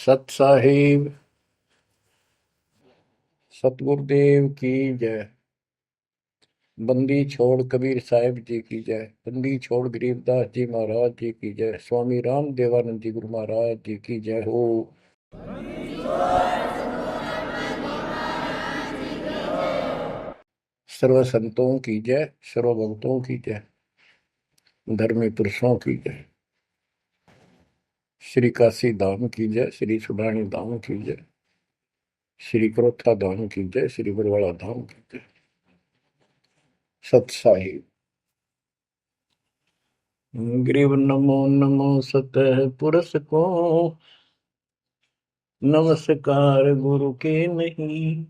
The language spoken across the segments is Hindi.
सत साहिब सतगुरुदेव की जय। बंदी छोड़ कबीर साहिब जी की जय। बंदी छोड़ गरीबदास जी महाराज जी की जय। स्वामी राम देवानंद जी गुरु महाराज जी की जय हो। सर्व संतों की जय, सर्व भक्तों की जय, धर्मी पुरुषों की जय। श्री काशी धाम की जय, श्री सुडानी धाम की जय, श्री क्रोथा धाम की जय, श्री बरवाड़ा धाम की जय। सत साहिब ग्रीव नमो नमो सतह पुरुष को, नमस्कार गुरु के नहीं।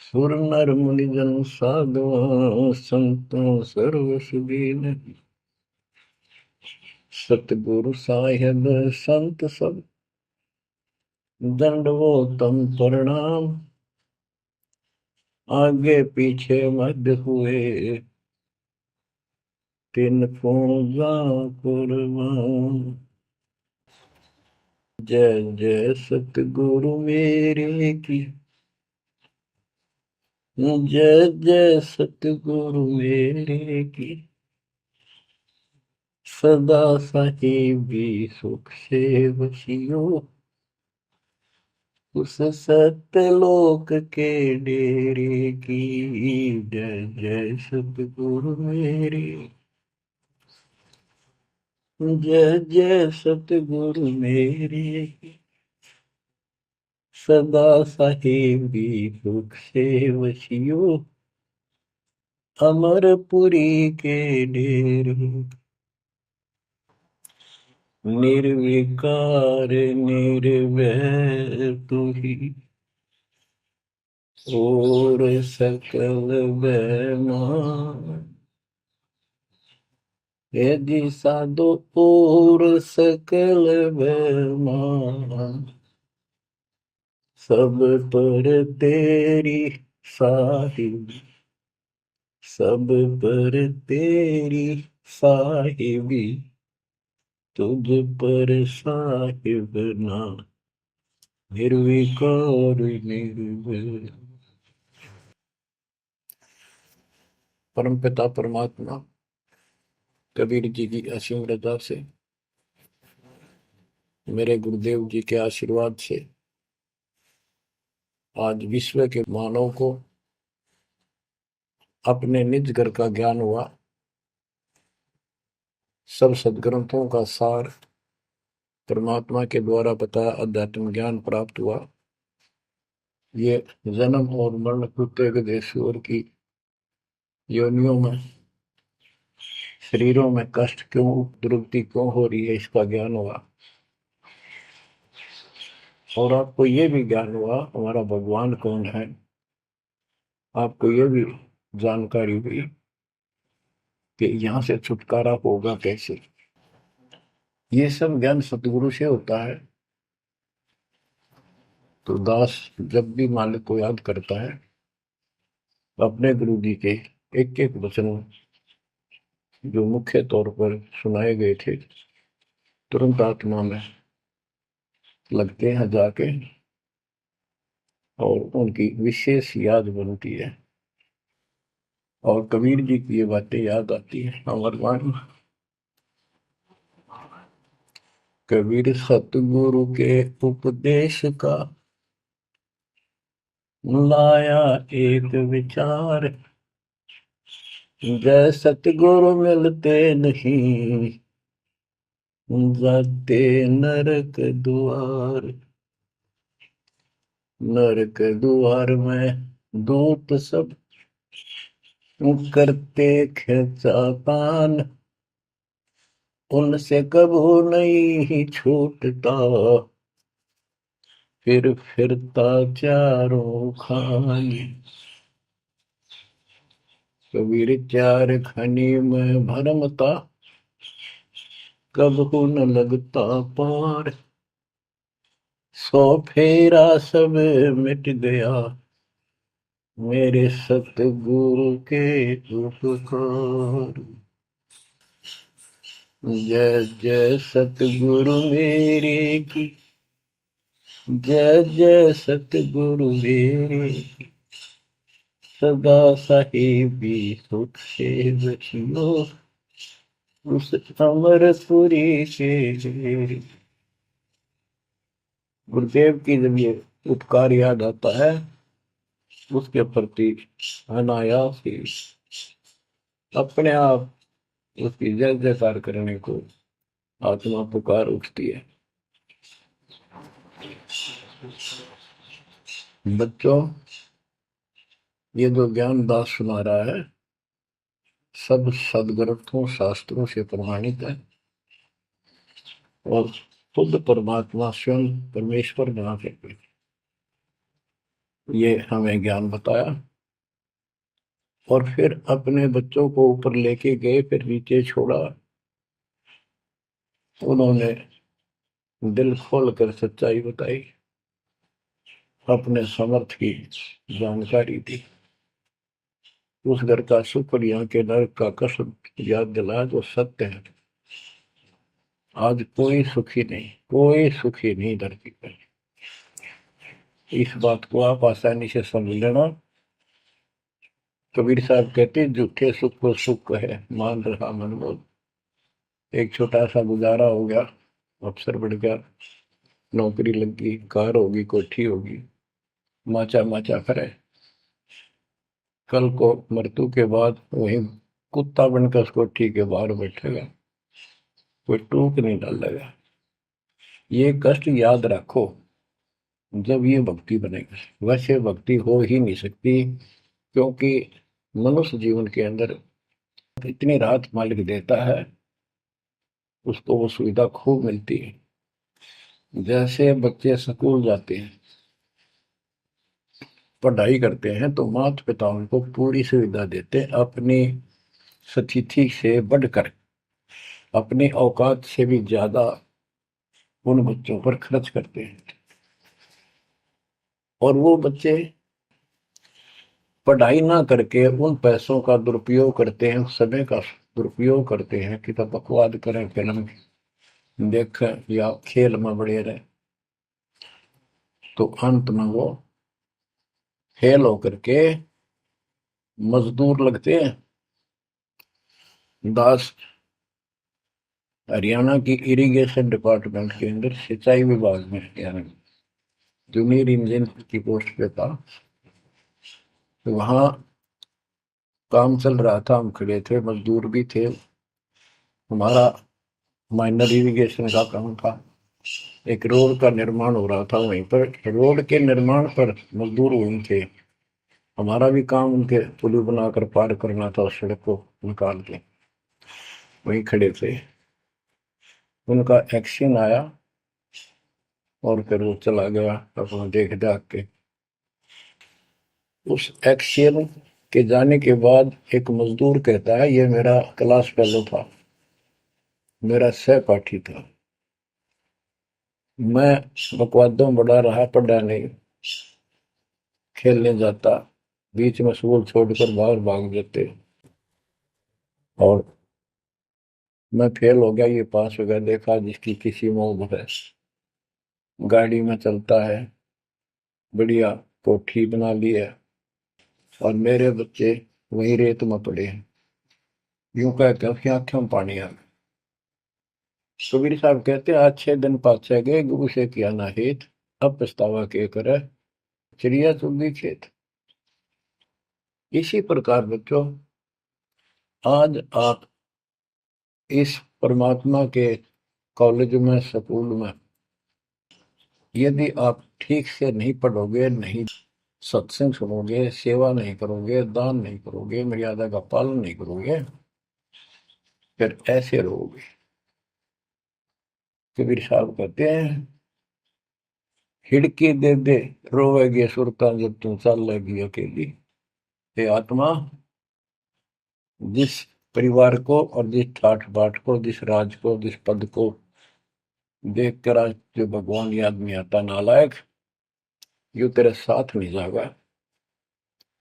सुर नर मुनि जन साधु संतों सर्व सुधी नहीं। सतगुरु साहिब संत सब दंडवोतम प्रणाम। आगे पीछे मध्य हुए तिन पूजा कुर्बान। जय जय सतगुरु मेरे की, जय जय सतगुरु मेरे की। सदा साहिबी सुख से बसियो, उस सत्यलोक के डेरे की। जय जय सतगुरु मेरे, जय जय सतगुरु मेरे। सदा साहिबी सुख से वसियो, अमरपुरी के डेरे। निर्विकार निर्भय तू ही, और सकल बेमान। यदि साधो और सकल बेमान, सब पर तेरी साहिब, सब पर तेरी साहिबी। तुझ पर साहिब ना, निर्विकार निर्भय। परमपिता परमात्मा कबीर जी की असीम रजा से, मेरे गुरुदेव जी के आशीर्वाद से आज विश्व के मानव को अपने निज घर का ज्ञान हुआ। सब सदग्रंथों का सार परमात्मा के द्वारा बताया अध्यात्म ज्ञान प्राप्त हुआ। ये जन्म और मरण प्रत्येक देशों की योनियों में, शरीरों में कष्ट क्यों, दुर्गति क्यों हो रही है, इसका ज्ञान हुआ। और आपको ये भी ज्ञान हुआ हमारा भगवान कौन है। आपको ये भी जानकारी हुई कि यहाँ से छुटकारा होगा कैसे। ये सब ज्ञान सतगुरु से होता है। तो दास जब भी मालिक को याद करता है, अपने गुरु जी के एक एक वचन जो मुख्य तौर पर सुनाए गए थे, तुरंत आत्मा में लगते हैं जाके, और उनकी विशेष याद बनती है। और कबीर जी की ये बातें याद आती है। अमरवाणी कबीर सतगुरु के उपदेश का लाया एक विचार। जय सतगुरु मिलते नहीं, जाते नरक द्वार। नरक द्वार में दूत सब करते खिंचातान। उनसे कबू नहीं छूटता, फिर फिरता चारों खानी। कबीर चार खनी में भरमता, कबहू न लगता पार। सौ फेरा सब मिट गया, मेरे सतगुरु के उपकार। जय जय सतगुरु मेरे की, जय जय सतगुरु मेरे, सदा साहिबी सुख से बचियो उस अमरपुरी के। गुरुदेव की जब ये उपकार याद आता है, उसके प्रति अनायास ही अपने आप उसकी जय जयकार करने को आत्मा पुकार उठती है। बच्चों, ये जो ज्ञान दास सुना रहा है, सब सदग्रंथों शास्त्रों से प्रमाणित है और खुद परमात्मा स्वयं परमेश्वर बना करके ये हमें ज्ञान बताया और फिर अपने बच्चों को ऊपर लेके गए, फिर नीचे छोड़ा। उन्होंने दिल खोल कर सच्चाई बताई, अपने समर्थ की जानकारी दी, उस घर का सुख और यहाँ के नरक का कष्ट याद दिलाया जो सत्य है। आज कोई सुखी नहीं, कोई सुखी नहीं धरती पर। इस बात को आप आसानी से समझ लेना। कबीर साहब कहते झूठे सुख को सुख है, मान रहा मन बोल। एक छोटा सा गुजारा हो गया, अफसर बढ़ गया, नौकरी लग गई, कार होगी, कोठी होगी, माचा माचा करे। कल को मृत्यु के बाद वही कुत्ता बनकर उस कोठी के बाहर बैठेगा, कोई टूक नहीं डालेगा। ये कष्ट याद रखो जब ये भक्ति बनेगी। वैसे भक्ति हो ही नहीं सकती, क्योंकि मनुष्य जीवन के अंदर इतनी राहत मालिक देता है, उसको वो सुविधा खूब मिलती है। जैसे बच्चे स्कूल जाते हैं, पढ़ाई करते हैं, तो माता पिता उनको पूरी सुविधा देते हैं, अपनी स्थिति से बढ़कर, अपनी औकात से भी ज्यादा उन बच्चों पर खर्च करते हैं। और वो बच्चे पढ़ाई ना करके उन पैसों का दुरुपयोग करते हैं, उस समय का दुरुपयोग करते हैं कि तो बकवाद करें, फिल्म देखें या खेल में बढ़े रहे। तो अंत में वो फेल होकर के मजदूर लगते हैं। दास हरियाणा की इरिगेशन डिपार्टमेंट के अंदर सिंचाई विभाग में, यानी जूनियर इंजीनियर की पोस्ट पे था। तो वहां काम चल रहा था, हम खड़े थे, मजदूर भी थे। हमारा माइनर इरिगेशन का काम था। एक रोड का निर्माण हो रहा था वहीं पर। रोड के निर्माण पर मजदूर वहीं थे। हमारा भी काम उनके पुल बनाकर पार करना था, उस सड़क को निकाल के। वहीं खड़े थे, उनका एक्शन आया और फिर वो चला गया अपना देख दाख के। उस एक्शन के जाने के बाद एक मजदूर कहता है, ये मेरा क्लास फेलो था, मेरा सहपाठी था, मैं बकवादों बड़ा रहा, पढ़ा नहीं, खेलने जाता, बीच में स्कूल छोड़कर बाहर भाग जाते और मैं फेल हो गया, ये पास हो गया। देखा जिसकी किसी मौज है, गाड़ी में चलता है, बढ़िया कोठी बना ली है, और मेरे बच्चे वही रेत में पड़े हैं। यूं कह के उसकी आंखों में पानी आ गया। कबीर साहब कहते आज 6 दिन पाछे गए, गुरु से किया ना हित, अब पछतावा के करे, चिड़िया चुगी खेत। इसी प्रकार बच्चों, आज आप इस परमात्मा के कॉलेज में, स्कूल में, यदि आप ठीक से नहीं पढ़ोगे, नहीं सत्संग सुनोगे, सेवा नहीं करोगे, दान नहीं करोगे, मर्यादा का पालन नहीं करोगे, फिर ऐसे रहोगे। कबीर साहब कहते हैं, हिड़की दे दे रोवेगी सुरता जब तू चल लगी अकेली। हे आत्मा, जिस परिवार को और जिस ठाठ बाट को, जिस राज को, जिस पद को देख कर आज जो भगवान याद नहीं आता, नालायक, यू तेरे साथ नहीं जाएगा।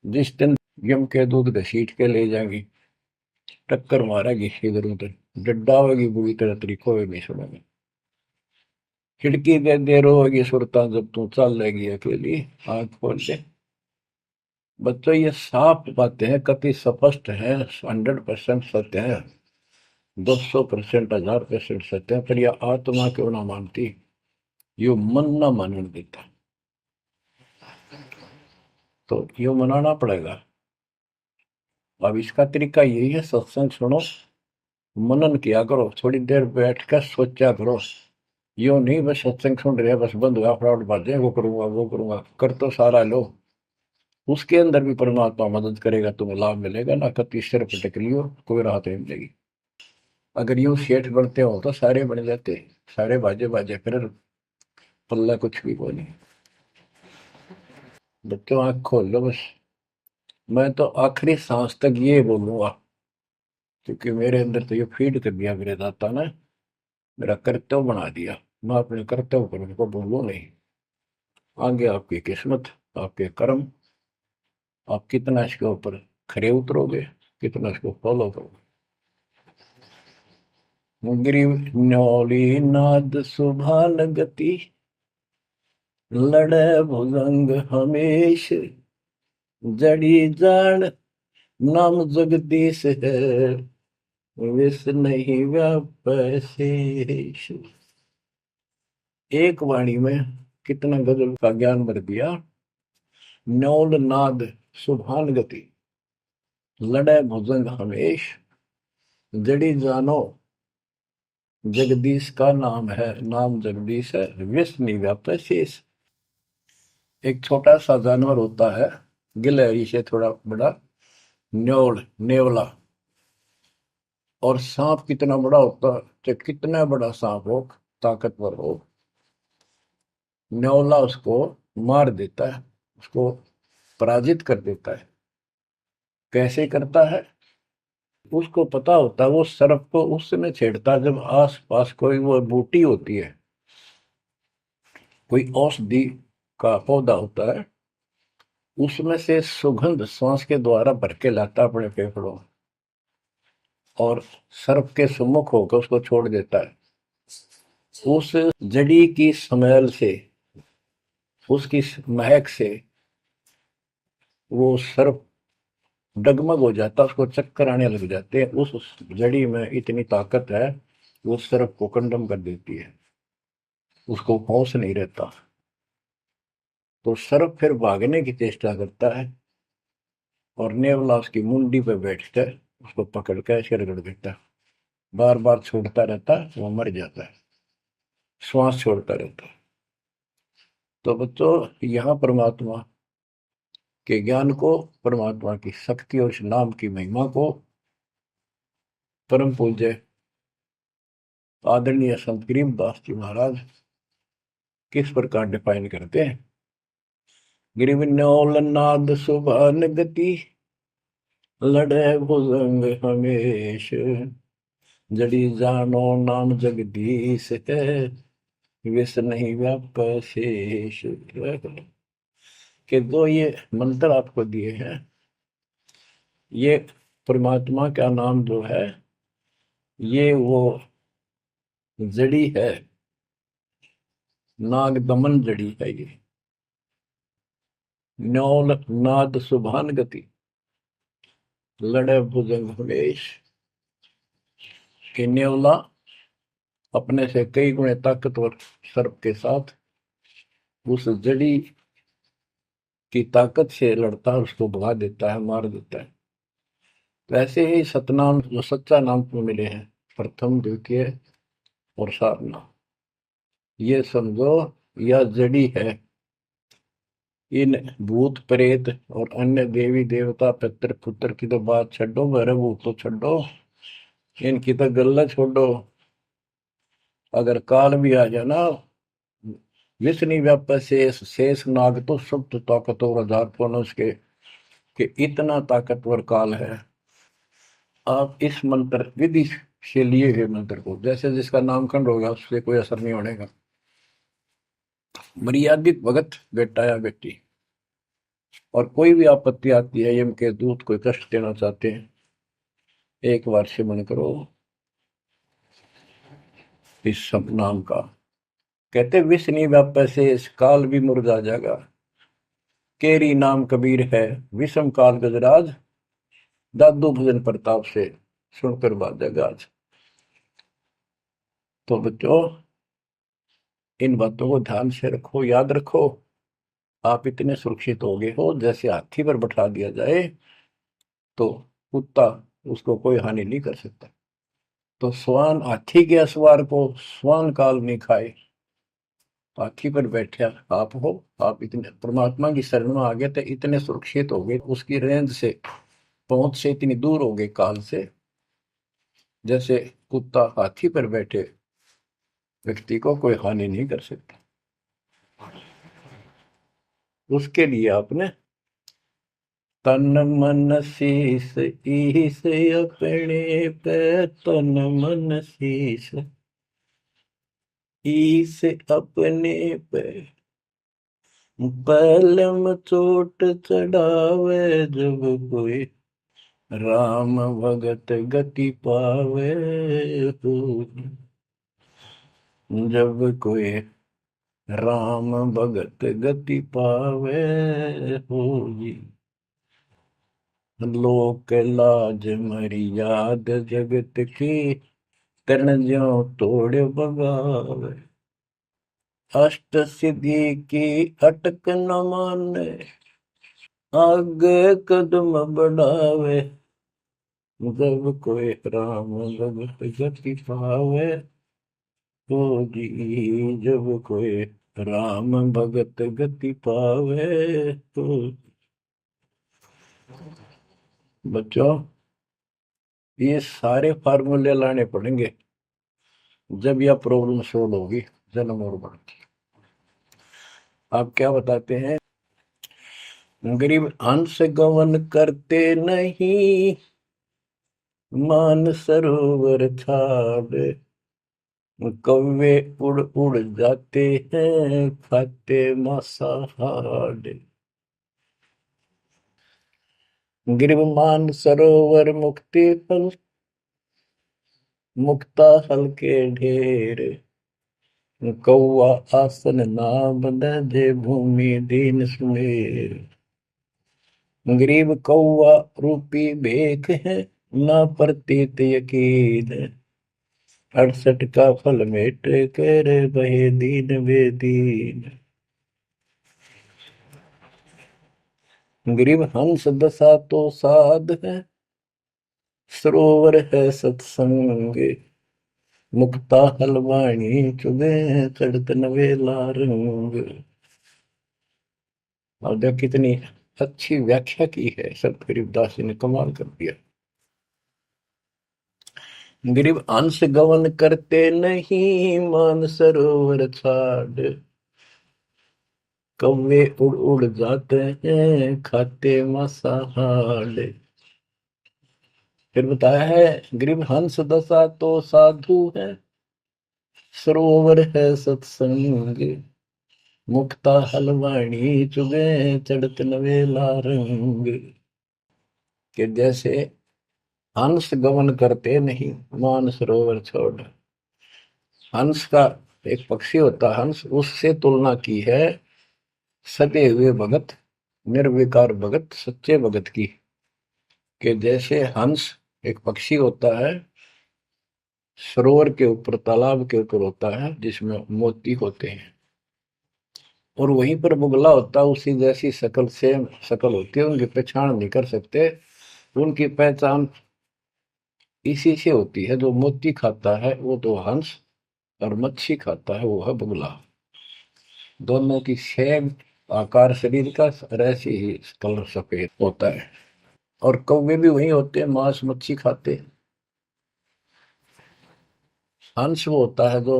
जिस दिन यम के दूध घसीट के ले जाएंगी, टक्कर मारेगी इधर उधर, डड्डा होगी बुरी तरह, तरीको भी नहीं सुनेंगे। खिड़की दे देर होगी सुरता जब तू चल लेगी अकेली, आंख खोल ले। बच्चों ये साफ बातें हैं, कति स्पष्ट है, 100% सत्य है, 200%, 1000% सत्य है, पर यह आत्मा क्यों ना मानती, यो मन ना मानने देता, तो यो मनाना पड़ेगा। अब इसका तरीका यही है, सत्संग सुनो, मनन किया करो, थोड़ी देर बैठ कर सोचा करो। यो नहीं बस सत्संग सुन रहे बस बंद हुआ फटाफट बातें, वो करूंगा कर तो सारा लो, उसके अंदर भी परमात्मा मदद करेगा, तुम्हें लाभ मिलेगा ना, कति सिर पटक लियो कोई राहत नहीं मिलेगी। अगर यूं सेठ बनते हो तो सारे बन जाते, सारे बाजे बाजे फिर पल्ला कुछ भी को नहीं। बच्चों आंख खोल लो बस, मैं तो आखिरी सांस तक ये बोलूंगा, क्योंकि मेरे अंदर तो ये फीड कर दिया मेरे दाता ने, मेरा कर्तव्य बना दिया, मैं अपने कर्तव्य पर उनको बोलूं नहीं। आगे आपकी किस्मत, आपके कर्म, आप कितना इसके ऊपर खरे उतरोगे, कितना इसको फॉलो करोगे। ग्रीव न्योली नाद सुभान गति, लड़े भुजंग हमेश, जड़ी जान नाम जगदीश है, विष नहीं व्यापै शेष। एक वाणी में कितना गजल का ज्ञान भर दिया। न्योल नाद सुभान गति, लड़े भुजंग हमेश, जड़ी जानो जगदीश का नाम है, नाम जगदीश है, विष नहीं व्यापै शेष। एक छोटा सा जानवर होता है, गिलहरी से थोड़ा बड़ा, न्योल नेवला, और सांप कितना बड़ा होता है, तो कितना बड़ा सांप हो, ताकतवर हो, न्योला उसको मार देता है, उसको पराजित कर देता है। कैसे करता है, उसको पता होता है, वो सर्प को उस समय छेड़ता है जब आस पास कोई वो बूटी होती है, कोई औषधि का पौधा होता है, उसमें से सुगंध श्वास के द्वारा भर के लाता अपने फेफड़ों में, और सर्प के सम्मुख होकर उसको छोड़ देता है। उस जड़ी की स्मेल से, उसकी महक से वो सर्प डगमग हो जाता, उसको चक्कर आने लग जाते हैं। उस जड़ी में इतनी ताकत है, वो सर्प को कंडम कर देती है, उसको होश नहीं रहता, तो सर्प फिर भागने की चेष्टा करता है, और नेवला उसकी मुंडी पे बैठकर उसको पकड़ कर ऐसे रगड़ देता है, बार बार छोड़ता रहता है, वो मर जाता है, श्वास छोड़ता रहता है। तो बच्चों यहाँ परमात्मा के ज्ञान को, परमात्मा की शक्ति और उस नाम की महिमा को परम पूज्य आदरणीय संत गरीबदास जी महाराज किस प्रकार डिफाइन करते हैं। गिरिवन्योल नाद सुभान गति, लड़े भुजंग हमेश, जड़ी जानो नाम जगदीश है, विष नहीं व्याप शेष। के दो ये मंत्र आपको दिए हैं, ये परमात्मा का नाम जो है, ये वो जड़ी है, नाग दमन जड़ी है ये। न्योल नाद सुभान गति, लड़े भुजंग हमेश, कि न्योला अपने से कई गुणे ताकतवर सर्प के साथ उस जड़ी की ताकत से लड़ता है, उसको भगा देता है, मार देता है। तो ऐसे ही सतनाम जो सच्चा नाम को मिले हैं, प्रथम द्वितीय और सारनाम, ये समझो यह जड़ी है। इन भूत प्रेत और अन्य देवी देवता पितर पुत्र की तो बात छोड़ो, मेरे भूत तो छोड़ो, इनकी तो गल्ला छोड़ो। अगर काल भी आ जाए ना, विष्णु व्याप शेष, शेष नाग तो सब तो ताकतवर हजार पुन उसके, कि इतना ताकतवर काल है। आप इस मंत्र विधि से लिए हुए मंत्र को, जैसे जिसका नामकरण होगा उससे कोई असर नहीं होने का, मर्यादित भगत बेटा या बेटी, और कोई भी आपत्ति आती है, यम के दूत कोई कष्ट देना चाहते हैं, एक बार सिमरन करो इस सब नाम का, कहते विष नहीं व्यापै से काल भी मुरझा जाएगा, केरी नाम कबीर है, विषम काल गजराज, दादू भजन प्रताप से सुनकर बाजा गाज। तो बच्चों, इन बातों को ध्यान से रखो, याद रखो। आप इतने सुरक्षित हो गए हो, जैसे हाथी पर बैठा दिया जाए तो कुत्ता उसको कोई हानि नहीं कर सकता। तो स्वान हाथी के असवार को स्वान काल नहीं खाए। हाथी पर बैठे आप हो, आप इतने परमात्मा की शरण में आ गए थे, इतने सुरक्षित हो गए, उसकी रेंज से, पहुंच से इतनी दूर हो गए काल से, जैसे कुत्ता हाथी पर बैठे व्यक्ति को कोई हानि नहीं कर सकता। उसके लिए आपने तन मन शीस ईस अपने पे, तन मन शीस ईस अपने पे, पलम चोट चढ़ावे जब कोई, राम भगत गति पावे हो, जब कोई राम भगत गति पावे हो जी। लोक लाज मर्याद जगत की, तन ज्यों तोड़ बगावे, अष्ट सिद्धि की अटक न माने, आगे कदम बढ़ावे, जब कोई राम भगत गति पावे तो जी, जब कोई राम भगत गति पावे तो। बच्चों, ये सारे फार्मूले लाने पड़ेंगे जब यह प्रॉब्लम सोल्व होगी, जन्म और मरण की। आप क्या बताते हैं? गरीब हंस गवन करते नहीं, मान सरोवर छाड़, कौवे उड़ उड़ जाते हैं, खाते मांसाहार। गिरव मान सरोवर मुक्ति फल, मुक्ता हल के ढेर, कौआ आसन ना बंधे, भूमि दीन सुमेर। गरीब कौआ रूपी भेख है, ना प्रतीत यकीन, 68 का फल मेट कर बहे दीन बेदीन। गरीब हंस दशा तो साध है, सरोवर है सत्संग, मुक्ता हलवाणी चुगे, चढ़त नवेला रंग। और देख कितनी अच्छी व्याख्या की है संत गरीबदास जी ने, कमाल कर दिया। गरीब अंश गवन करते नहीं, मान सरोवर छाड़, कौवे उड़ उड़ जाते हैं, खाते मांसाहार। फिर बताया है, गरीब हंस दशा तो साधु है, सरोवर है सत्संग, मुक्ता हलवाणी चुगे, चढ़त नवेला रंग। कि जैसे हंस गमन करते नहीं, मान सरोवर छोड़। हंस का एक पक्षी होता है हंस, उससे तुलना की है सदे हुए भगत, निर्विकार भगत, सच्चे भगत की। कि जैसे हंस एक पक्षी होता है, सरोवर के ऊपर, तालाब के ऊपर होता है, जिसमें मोती होते हैं, और वहीं पर बुगला होता है, उसी जैसी शकल से शकल होती है, उनकी पहचान नहीं कर सकते। उनकी पहचान इसी से होती है, जो मोती खाता है वो तो हंस, और मच्छी खाता है वो है बुगला। दोनों की सेम आकार शरीर का, और ऐसे ही कलर सफेद होता है। और कौवे भी वही होते हैं, मांस मच्छी खाते हैं। हंस वो होता है जो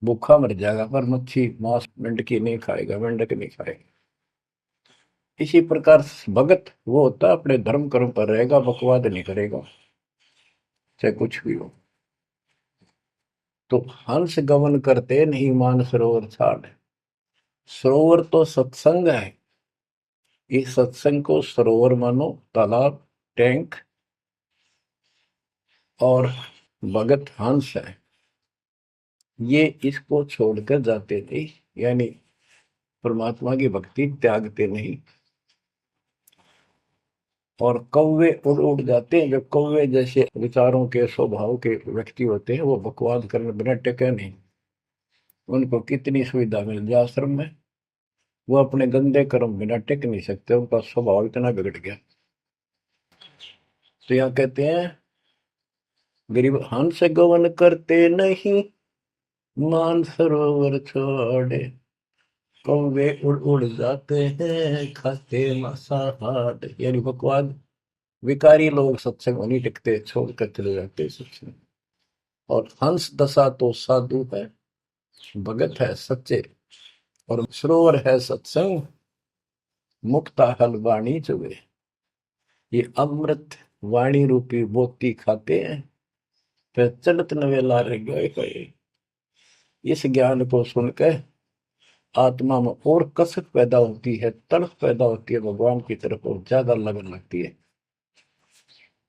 भूखा मर जाएगा, पर मच्छी मांस मेंढकी नहीं खाएगा, मेंढक नहीं खाएगा। इसी प्रकार भगत वो होता है अपने धर्म कर्म पर रहेगा, बकवाद नहीं करेगा, चाहे कुछ भी हो। तो हंस गमन करते नहीं, मान सरोवर छाड़। सरोवर तो सत्संग है, इस सत्संग को सरोवर मानो, तालाब, टैंक, और भगत हंस है। ये इसको छोड़कर जाते नहीं, यानी परमात्मा की भक्ति त्यागते नहीं। और कौवे उड़ उड़ जाते हैं। जो कौवे जैसे विचारों के स्वभाव के व्यक्ति होते हैं, वो बकवाद करने बिना टेके नहीं। उनको कितनी सुविधा मिल जाए आश्रम में, वो अपने गंदे कर्म बिना टिक नहीं सकते। उनका स्वभाव इतना बिगड़ गया। तो यहाँ कहते हैं, गरीब हंस गवन करते नहीं, मान सरोवर छोड़े, कौवे उड़ उड़ जाते हैं, खाते मांसाहार। यानी बकवाद, विकारी लोग सत्संग में नहीं टिकते, छोड़कर चले जाते सत्संग। और हंस दशा तो साधु है, भगत है सच्चे, और सरोवर है सत्संग, मुक्ता हल वाणी चुबे। ये अमृत वाणी रूपी मोती खाते हैं, फिर चलत नवेला रह गए। इस ज्ञान को सुनकर आत्मा में और कसक पैदा होती है, तड़प पैदा होती है भगवान की तरफ, और ज्यादा लगन लगती है।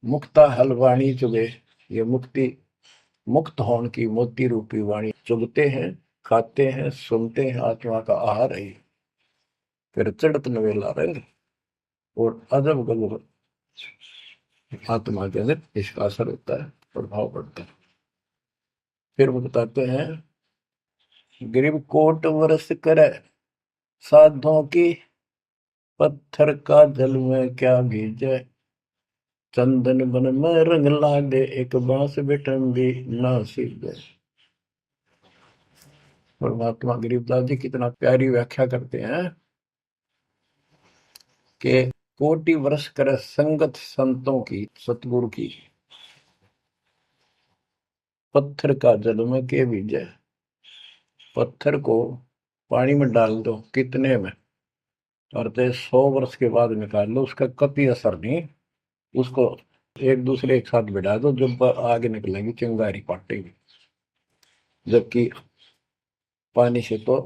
मुक्ता हल वाणी चुगे, ये मुक्ति, मुक्त होने की मोती रूपी वाणी चुगते हैं, खाते हैं, सुनते हैं, आत्मा का आहार है। फिर चढ़त नवेला रंग, और अजब गजब आत्मा के अंदर इसका असर होता है, प्रभाव पड़ता है। फिर वो बताते हैं, गरीब कोट वर्ष करे, साधों की पत्थर का जल में क्या भीजे, चंदन बन में रंग लागे, एक बांस बिठम भी ना सीधे। परमात्मा गरीबदास जी कितना प्यारी व्याख्या करते हैं कि कोटि वर्ष करे संगत संतों की, सतगुरु की, पत्थर का जल में के भीजे। पत्थर को पानी में डाल दो कितने में, और 100 वर्ष के बाद निकाल लो, उसका कभी असर नहीं। उसको एक दूसरे एक साथ बिठा दो, जब आगे निकलेंगी चिंगारी पाटेगी। जबकि पानी से तो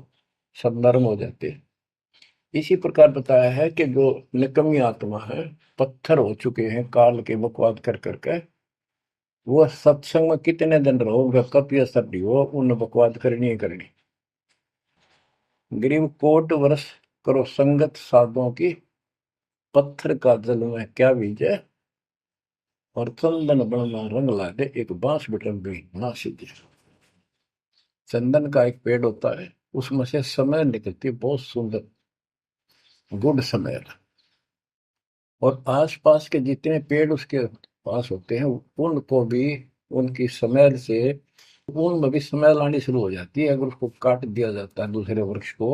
सब नरम हो जाते हैं। इसी प्रकार बताया है कि जो निकम्मी आत्मा है, पत्थर हो चुके हैं काल के बकवाद कर करके, वो सत्संग में कितने दिन रहो, उनका कभी असर नहीं हो, उन बकवाद करनी ही करनी। गरीब कोट वर्ष करो संगत साधुओं की, पत्थर का जल में क्या बीजे, और चंदन बनना रंग ला दे, एक बांस बिटम भी ना सीधे। चंदन का एक पेड़ होता है, उसमें से समय निकलती है, बहुत सुंदर गुड समय। और आसपास के जितने पेड़ उसके पास होते हैं, उनको भी उनकी स्मेल से, उनमें भी स्मेल आनी शुरू हो जाती है। अगर उसको काट दिया जाता है दूसरे वृक्ष को,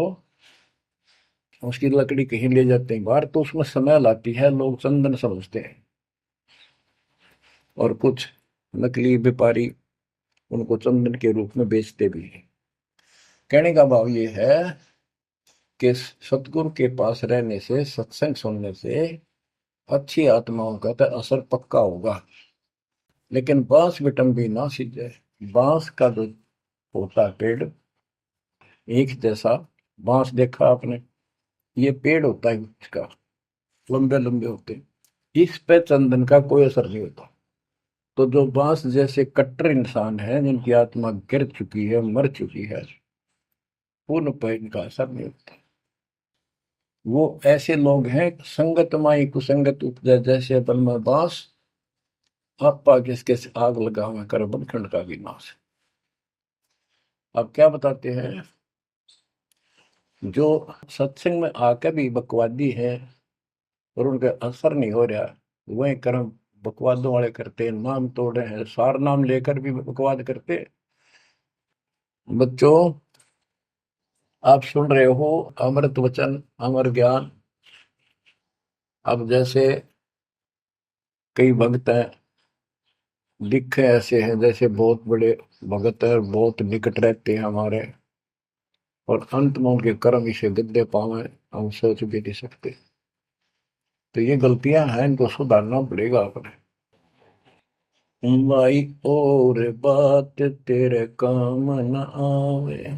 उसकी लकड़ी कहीं ले जाते हैं बाहर, तो उसमें स्मेल आती है, लोग चंदन समझते हैं। और कुछ नकली व्यापारी उनको चंदन के रूप में बेचते भी हैं। कहने का भाव ये है कि सतगुरु के पास रहने से, सत्संग सुनने से अच्छी आत्माओं का तो असर पक्का होगा। लेकिन बांस बिटम भी ना सीधे, बांस का जो होता है पेड़, एक जैसा बांस देखा आपने, ये पेड़ होता है इसका, लंबे लंबे होते हैं, इस पे चंदन का कोई असर नहीं होता। तो जो बांस जैसे कट्टर इंसान है, जिनकी आत्मा गिर चुकी है, मर चुकी है, उन पर इनका असर नहीं होता। वो ऐसे लोग हैं, संगत माई कुसंगत उपजा, जैसे अपन में बांस, आपा किसके से आग लगा हुआ कर बनखंड का विनाश। अब क्या बताते हैं, जो सत्संग में आकर भी बकवादी है और उनका असर नहीं हो रहा, वही कर्म बकवादों वाले करते हैं, नाम तोड़े हैं, सार नाम लेकर भी बकवाद करते। बच्चों, आप सुन रहे हो अमृत वचन, अमर ज्ञान। अब जैसे कई भक्त हैं, दिखे ऐसे हैं जैसे बहुत बड़े भगत है, बहुत निकट रहते हैं हमारे, और अंत में उनके कर्म इसे गद्दे पावे, हम सोच भी नहीं सकते। तो ये गलतियां हैं, इनको सुधारना पड़ेगा अपने। भाई और बात तेरे काम न आवे,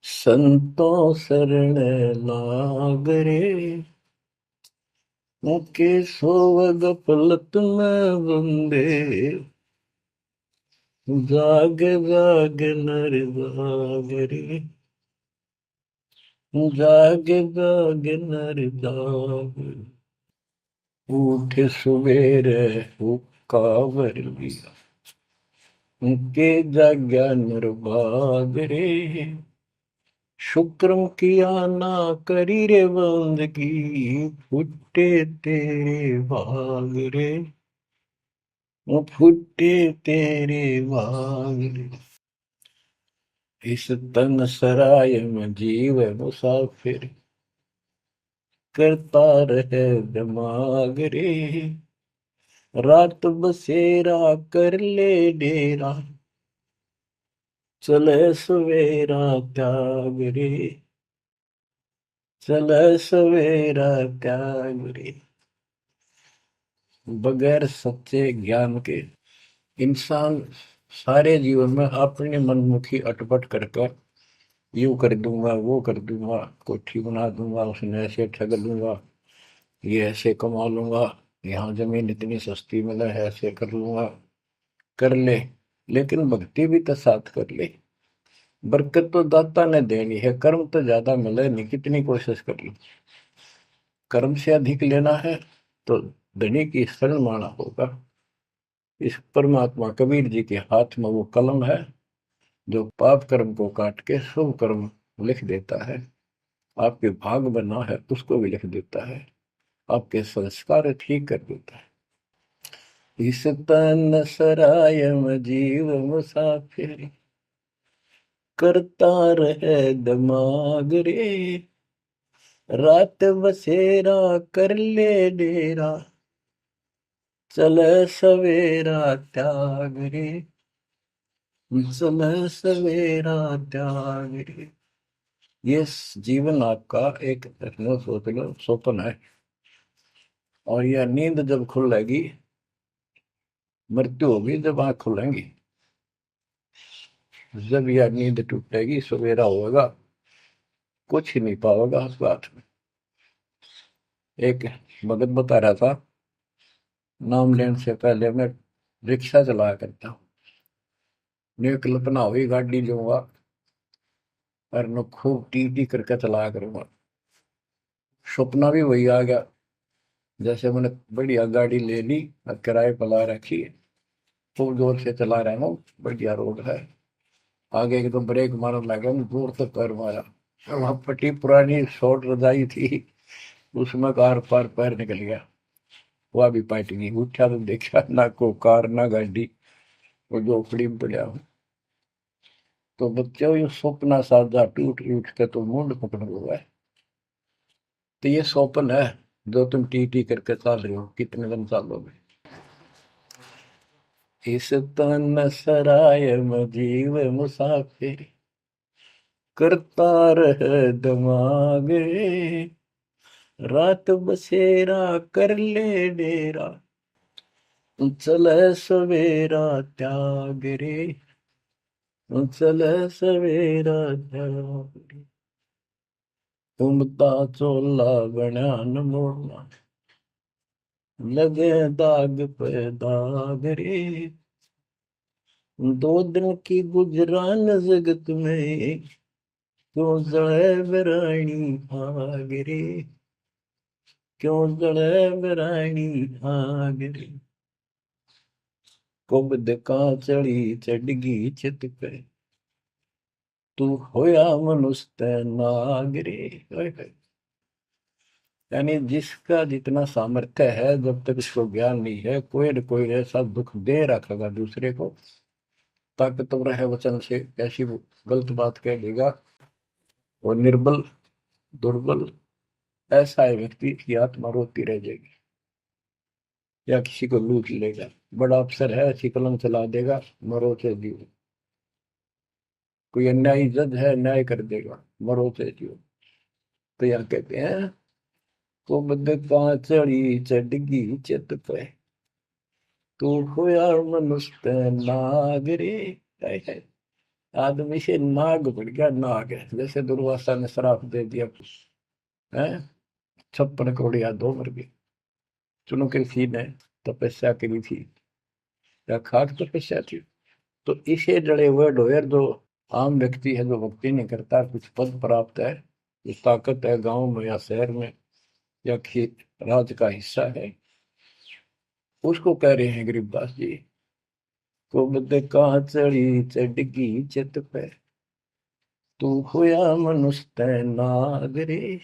संतों शरण लाग रे, मुके सोवग पलत में बंदे, जाग जाग नर जाग रे, जाग जाग नर जाग, उठ सुबेरे हुक्कावर लिया, के जाग्या नर भाग रे, शुक्रम किया ना करी रे बंदगी, फुटे तेरे भाग रे, वो फुटे तेरे भाग रे। इस तन सराय में जीव मुसाफिर, करता रहे दिमाग रे, रात बसेरा कर ले डेरा, चले सवेरा त्याग रे, चले सवेरा त्याग रे। बगैर सच्चे ज्ञान के इंसान सारे जीवन में अपनी मनमुखी अटपट कर कर, यूं कर दूंगा, वो कर दूंगा, कोठी बना दूंगा, उसने ऐसे ठग लूंगा, ये ऐसे कमा लूंगा, यहाँ जमीन इतनी सस्ती मिला है, ऐसे कर लूंगा, कर ले। लेकिन भक्ति भी तो साथ कर ले। बरकत तो दाता ने देनी है, कर्म तो ज्यादा मिले नहीं, कितनी कोशिश कर लो। कर्म से अधिक लेना है तो धनी की शरण माना होगा। इस परमात्मा कबीर जी के हाथ में वो कलम है जो पाप कर्म को काट के शुभ कर्म लिख देता है। आपके भाग बना है उसको भी लिख देता है, आपके संस्कार ठीक कर देता है। इस तन सराय में जीव मुसाफिर, करता रहे दिमाग रे, रात बसेरा कर ले डेरा, चले सवेरा त्याग रे, चले सवेरा त्याग रे। ये जीवन आपका एक सोच लो स्वप्न है, और यह नींद जब खुलेगी, मृत्यु होगी जब आंख खुलेंगी, जब यह नींद टूटेगी सवेरा होगा, कुछ ही नहीं पाओगा उस बात में। एक भगत बता रहा था, नाम लेने से पहले मैं रिक्शा चलाया करता हूँ, ने कल्पना हुई गाड़ी लूंगा और न खूब टी टी करके चलाया करूंगा। सपना भी वही आ गया, जैसे मैंने बढ़िया गाड़ी ले ली और किराए पर ला रखी है, खूब जोर से चला रहा हूँ, बढ़िया रोड है, आगे एकदम ब्रेक मारने लगा, जोर से पैर मारा, वहां पट्टी पुरानी शॉर्ट रजाई थी, उसमें कार पार पैर निकल गया, वह भी पाट गई। उठा तो देखा ना को कार ना गाड़ी, वो झोपड़ी में पड़ा हूँ। तो बच्चों ये स्वप्न साधा टूट उठ के तो मुंड पकड़ हुआ है। तो ये स्वप्न है जो तुम टी टी करके चल रहे हो, कितने दिन चलोगे। इस तन सराय में जीव मुसाफिर, करता रहे दिमाग रे, रात बसेरा कर ले डेरा, चले सवेरा त्याग रे, चले सवेरा त्याग रे। घूमता चोला बना न मोड़ना, लगे दाग पे दाग रे, दो दिन की गुजरान जगत में, क्यों जड़े बरानी आग रे, क्यों जड़े बरानी आग रे। कुबद का चढ़ी चढ़गी चित पे, तू होया मनुष्य नाग रे। ओए होए। यानी जिसका जितना सामर्थ्य है, जब तक इसको ज्ञान नहीं है, कोई न कोई ऐसा दुख दे रखेगा दूसरे को, ताकतवर है वचन से ऐसी वो गलत बात कह देगा, और निर्बल दुर्बल ऐसा है व्यक्ति की आत्मा रोती रह जाएगी, या किसी को लूट लेगा। बड़ा अफसर है, ऐसी कलम चला देगा, मरो से जियो। कोई अन्यायी जज है, न्याय कर देगा, मरो से जियो। तो यह कहते हैं, कुबद का चढ़ी चढ़गी चित पे, तू खोया मनुष्य नाग रे। हाय हाय। आदमी से नाग बढ़ गया, नाग है, जैसे दुर्वासा ने श्राप दे दिया है, 56 करोड़ यादव मर गए। चुनो कृषि ने तपस्या करी थी, या खाक तपस्या थी, तो इसे जड़े हुए ढोयर जो आम व्यक्ति है, जो भक्ति नहीं करता, कुछ पद प्राप्त है, कुछ ताकत है गांव में या शहर में या राज का हिस्सा है, उसको कह रहे हैं गरीबदास जी। कुबद का चढ़ी चढ़गी चित पे, तू होया मनुष्य नागरे,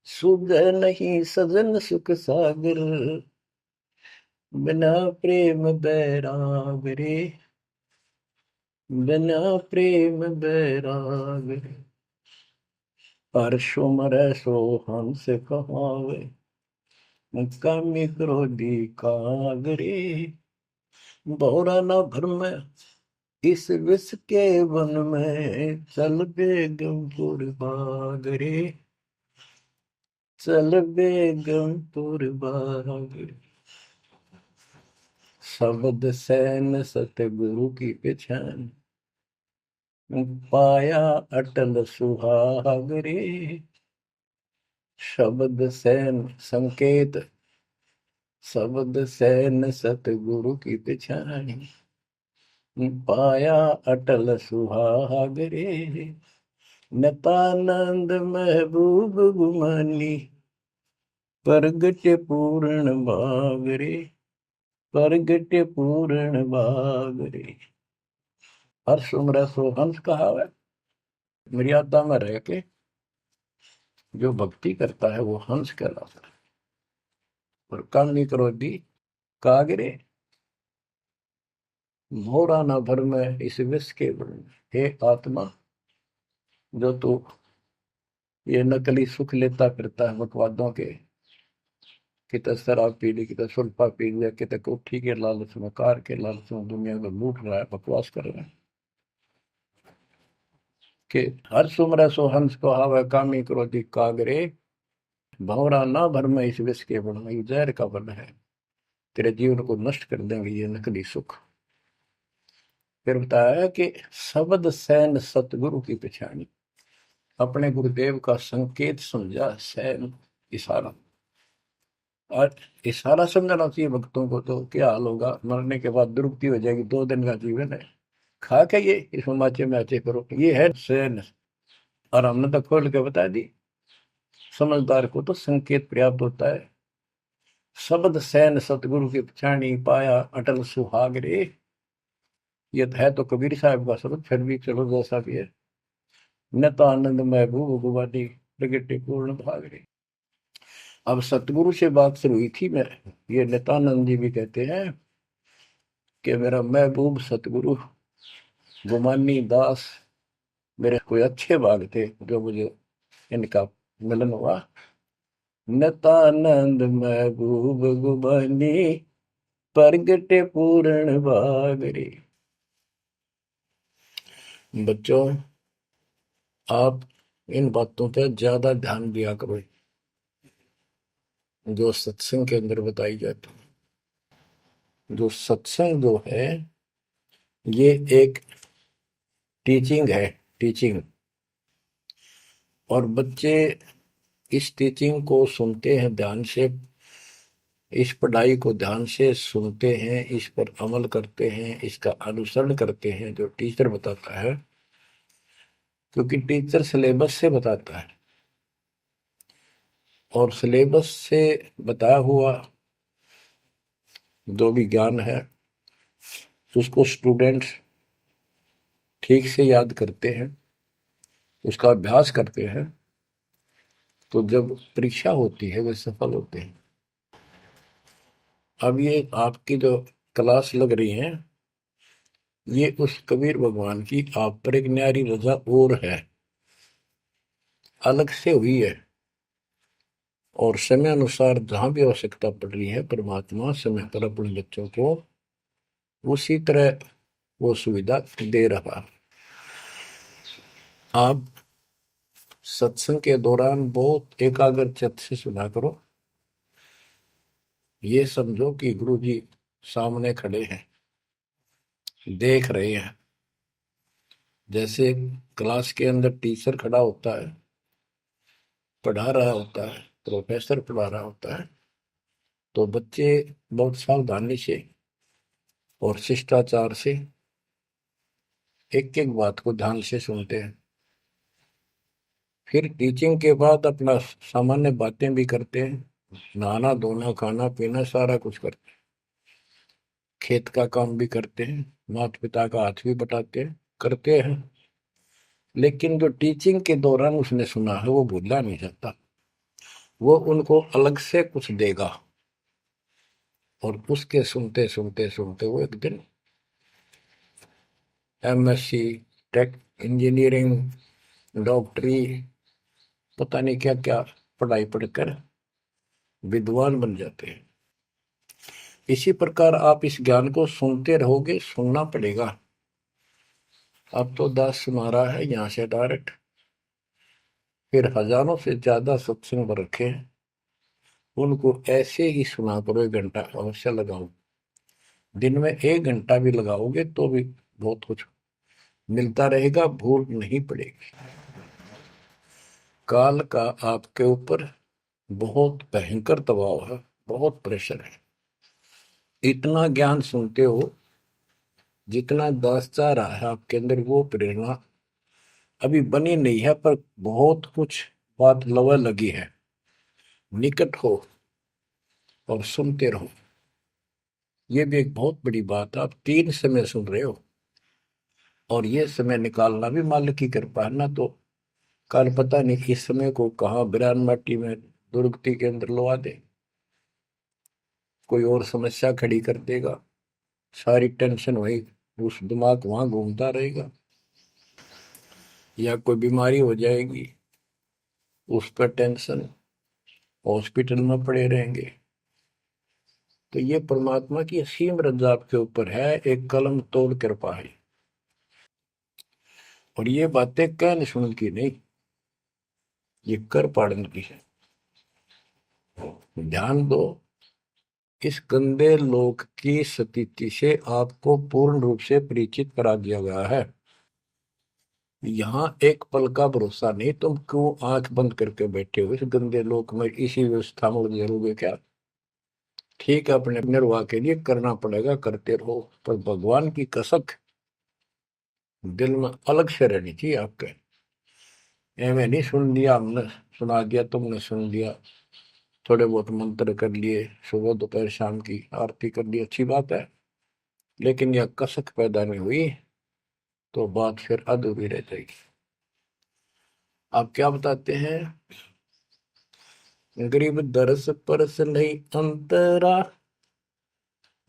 सुध नहीं सजन सुख सागर, बिना प्रेम बैराग रे, बिना प्रेम बैराग रे। हर्षो मरै सो हंस कहावे, कामी क्रोधी कागरे, बहुरा न भरम इस विष के वन में, चल बेगमपुर बागरे, चल बेगमपुर बागरे। शब्द सैन सतगुरु की पहचान, पाया अटल सुहागरे। शब्द सैन संकेत, शब्द सैन सतगुरु की पहचान, पाया अटल सुहागरे। नतानंद महबूब गुमानी, प्रगट पूर्ण भागरे, प्रगट पूर्ण भागरे। हर्ष उम्र सो हंस कहा है। मर्यादा में रह के जो भक्ति करता है वो हंस कहलाता है। और कामनी क्रोधी कागरे, मोरा न भर में इस विष के वर्ण। हे आत्मा, जो तू ये नकली सुख लेता फिरता है बकवादों के, कितने शराब पी ली, कितने सुल्फा पी लिया, कितने कोठी के लालच में, कार के लालच में दुनिया को लूट रहा है, बकवास कर रहा है कि हर सुमर सो हंस को हावे, कामी क्रोधी कागरे, भंवरा ना भर में इस विष के वर्ण। ये जहर का वर्ण है, तेरे जीवन को नष्ट कर देंगे ये नकली सुख। फिर बताया कि शब्द सैन सतगुरु की पहचानी, अपने गुरुदेव का संकेत समझा, सैन इशारा। और इशारा समझना चाहिए भक्तों को, तो क्या हाल होगा, मरने के बाद दुर्गति हो जाएगी। 2 दिन का जीवन है, खा के ये इस माचे में आचे करो, ये है सैन। और हमने तो खोल के बता दी, समझदार को तो संकेत पर्याप्त होता है। शब्द सैन सतगुरु की पहचानी, पाया अटल सुहागरे। ये है तो कबीर साहब का शब्द, फिर भी चलो जैसा भी है। नता आनंद महबूब गुवानी, प्रगटे पूर्ण भागरे। अब सतगुरु से बात शुरू हुई थी, मैं ये नित्यानंद जी भी कहते हैं कि मेरा महबूब सतगुरु गुमानी दास, मेरे कोई अच्छे भाग थे जो मुझे इनका मिलन हुआ। नित्यानंद महबूब गुमानी, प्रगटे पूर्ण भागरे। बच्चों, आप इन बातों पर ज्यादा ध्यान दिया करो जो सत्संग के अंदर बताई जाती है। जो सत्संग जो है ये एक टीचिंग है, टीचिंग। और बच्चे इस टीचिंग को सुनते हैं ध्यान से, इस पढ़ाई को ध्यान से सुनते हैं, इस पर अमल करते हैं, इसका अनुसरण करते हैं जो टीचर बताता है, क्योंकि टीचर सिलेबस से बताता है। और सिलेबस से बताया हुआ जो भी ज्ञान है उसको स्टूडेंट्स ठीक से याद करते हैं, उसका अभ्यास करते हैं, तो जब परीक्षा होती है वे सफल होते हैं। अब ये आपकी जो क्लास लग रही है, ये उस कबीर भगवान की आप पर एक न्यारी रजा और है, अलग से हुई है। और समय अनुसार जहां भी आवश्यकता पड़ रही है, परमात्मा समय पर अपने बच्चों को उसी तरह वो सुविधा दे रहा। आप सत्संग के दौरान बहुत एकाग्र चित्त से सुना करो। ये समझो कि गुरु जी सामने खड़े हैं, देख रहे हैं। जैसे क्लास के अंदर टीचर खड़ा होता है, पढ़ा रहा होता है, प्रोफेसर पढ़ा रहा होता है, तो बच्चे बहुत सावधानी से और शिष्टाचार से एक एक बात को ध्यान से सुनते हैं। फिर टीचिंग के बाद अपना सामान्य बातें भी करते हैं, नहाना धोना खाना पीना सारा कुछ करते हैं, खेत का काम भी करते हैं, माता पिता का हाथ भी बटाते हैं, करते हैं। लेकिन जो टीचिंग के दौरान उसने सुना है वो भूलना नहीं चाहता। वो उनको अलग से कुछ देगा, और उसके सुनते सुनते सुनते वो एक दिन एमएससी, टेक, इंजीनियरिंग, डॉक्टरी, पता नहीं क्या क्या पढ़ाई पढ़कर विद्वान बन जाते हैं। इसी प्रकार आप इस ज्ञान को सुनते रहोगे, सुनना पड़ेगा। अब तो दास सुना रहा है यहाँ से डायरेक्ट, फिर हजारों से ज्यादा सत्संग रखे हैं, उनको ऐसे ही सुना करो। 1 घंटा अवश्य लगाओ, दिन में 1 घंटा भी लगाओगे तो भी बहुत कुछ मिलता रहेगा, भूल नहीं पड़ेगी। काल का आपके ऊपर बहुत भयंकर दबाव है, बहुत प्रेशर है। इतना ज्ञान सुनते हो, जितना दास चाह रहा है आपके अंदर वो प्रेरणा अभी बनी नहीं है, पर बहुत कुछ बात लवा लगी है। निकट हो और सुनते रहो। ये भी एक बहुत बड़ी बात है। आप 3 समय सुन रहे हो, और ये समय निकालना भी मालिक की कृपा है ना। तो कल पता नहीं इस समय को कहाँ बिरान माटी में दुर्गति के अंदर लवा दे, कोई और समस्या खड़ी कर देगा, सारी टेंशन वही, उस दिमाग वहां घूमता रहेगा, या कोई बीमारी हो जाएगी उस पर टेंशन, हॉस्पिटल में पड़े रहेंगे। तो ये परमात्मा की असीम रजा आपके ऊपर है, एक कलम तोड़ कृपा है। और ये बातें कहने सुन की नहीं, ये कर पाड़न की है। ध्यान दो, इस गंदे लोक की स्थिति से आपको पूर्ण रूप से परिचित करा दिया गया है। यहाँ एक पल का भरोसा नहीं, तुम क्यों आंख बंद करके बैठे हो इस गंदे लोक में, इसी व्यवस्था में उलझे रहोगे क्या? ठीक है, अपने निर्वाह के लिए करना पड़ेगा, करते रहो, पर भगवान की कसक दिल में अलग से रहनी चाहिए आपके। एवं नहीं सुन लिया हमने, सुना दिया तुमने, सुन लिया, थोड़े बहुत मंत्र कर लिए, सुबह दोपहर शाम की आरती कर ली, अच्छी बात है, लेकिन यह कसक पैदा नहीं हुई तो बात फिर अधूरी रह जाएगी। आप क्या बताते हैं? गरीब दरस परस नहीं अंतरा,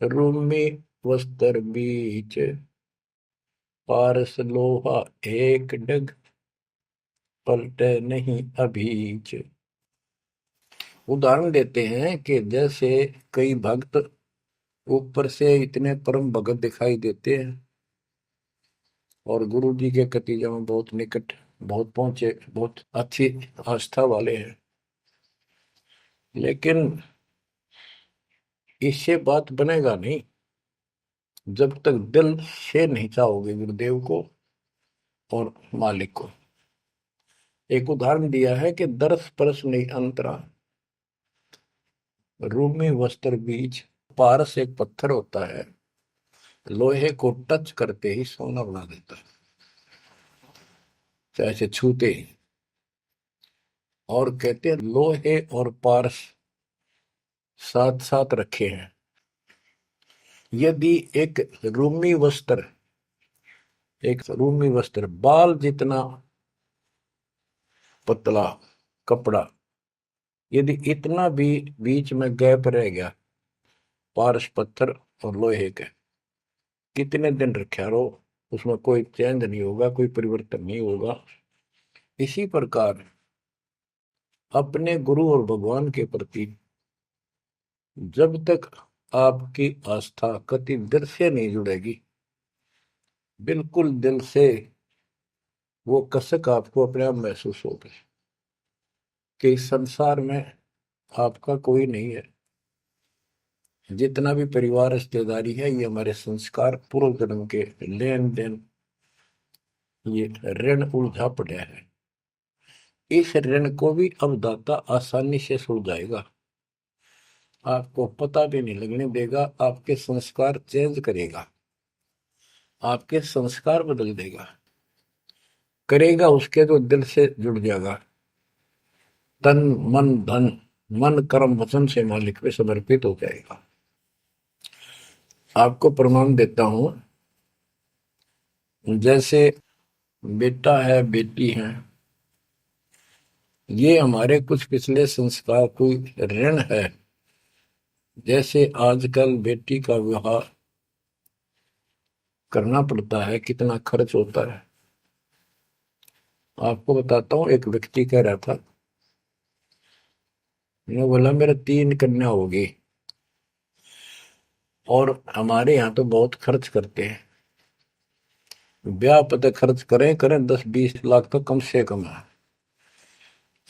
रूमी वस्त्र बीच, पारस लोहा एक डग, पलटे नहीं अभीच। उदाहरण देते हैं कि जैसे कई भक्त ऊपर से इतने परम भगत दिखाई देते हैं और गुरु जी के कतीजा में बहुत निकट, बहुत पहुंचे, बहुत अच्छी आस्था वाले हैं, लेकिन इससे बात बनेगा नहीं जब तक दिल से नहीं चाहोगे गुरुदेव को और मालिक को। एक उदाहरण दिया है कि दरस परस नहीं अंतरा, रूमी वस्त्र बीज। पारस एक पत्थर होता है, लोहे को टच करते ही सोना बना देता है, चाहे छूते ही। और कहते हैं लोहे और पारस साथ साथ रखे हैं। यदि एक रूमी वस्त्र बाल जितना पतला कपड़ा, यदि इतना भी बीच में गैप रह गया पारस पत्थर और लोहे के, कितने दिन रखे रहो, उसमें कोई चेंज नहीं होगा, कोई परिवर्तन नहीं होगा। इसी प्रकार अपने गुरु और भगवान के प्रति जब तक आपकी आस्था कति दिल से नहीं जुड़ेगी, बिल्कुल दिल से, वो कसक आपको अपने आप महसूस होगी कि इस संसार में आपका कोई नहीं है। जितना भी परिवार रिश्तेदारी है, ये हमारे संस्कार पूर्व जन्म के लेन देन, ये ऋण उलझा पड़ा है। इस ऋण को भी अब दाता आसानी से सुलझाएगा, आपको पता भी नहीं लगने देगा, आपके संस्कार चेंज करेगा। आपके संस्कार बदल देगा। करेगा उसके तो दिल से जुड़ जाएगा। तन मन धन, मन कर्म वचन से मालिक पे समर्पित हो जाएगा। आपको प्रमाण देता हूं, जैसे बेटा है बेटी है, ये हमारे कुछ पिछले संस्कार कोई ऋण है। जैसे आजकल बेटी का विवाह करना पड़ता है, कितना खर्च होता है। आपको बताता हूँ, एक व्यक्ति कह रहा था, मैं बोला मेरा 3 कन्या होगी और हमारे यहाँ तो बहुत खर्च करते हैं, ब्याह पता खर्च करें करें 10-20 लाख तो कम से कम है।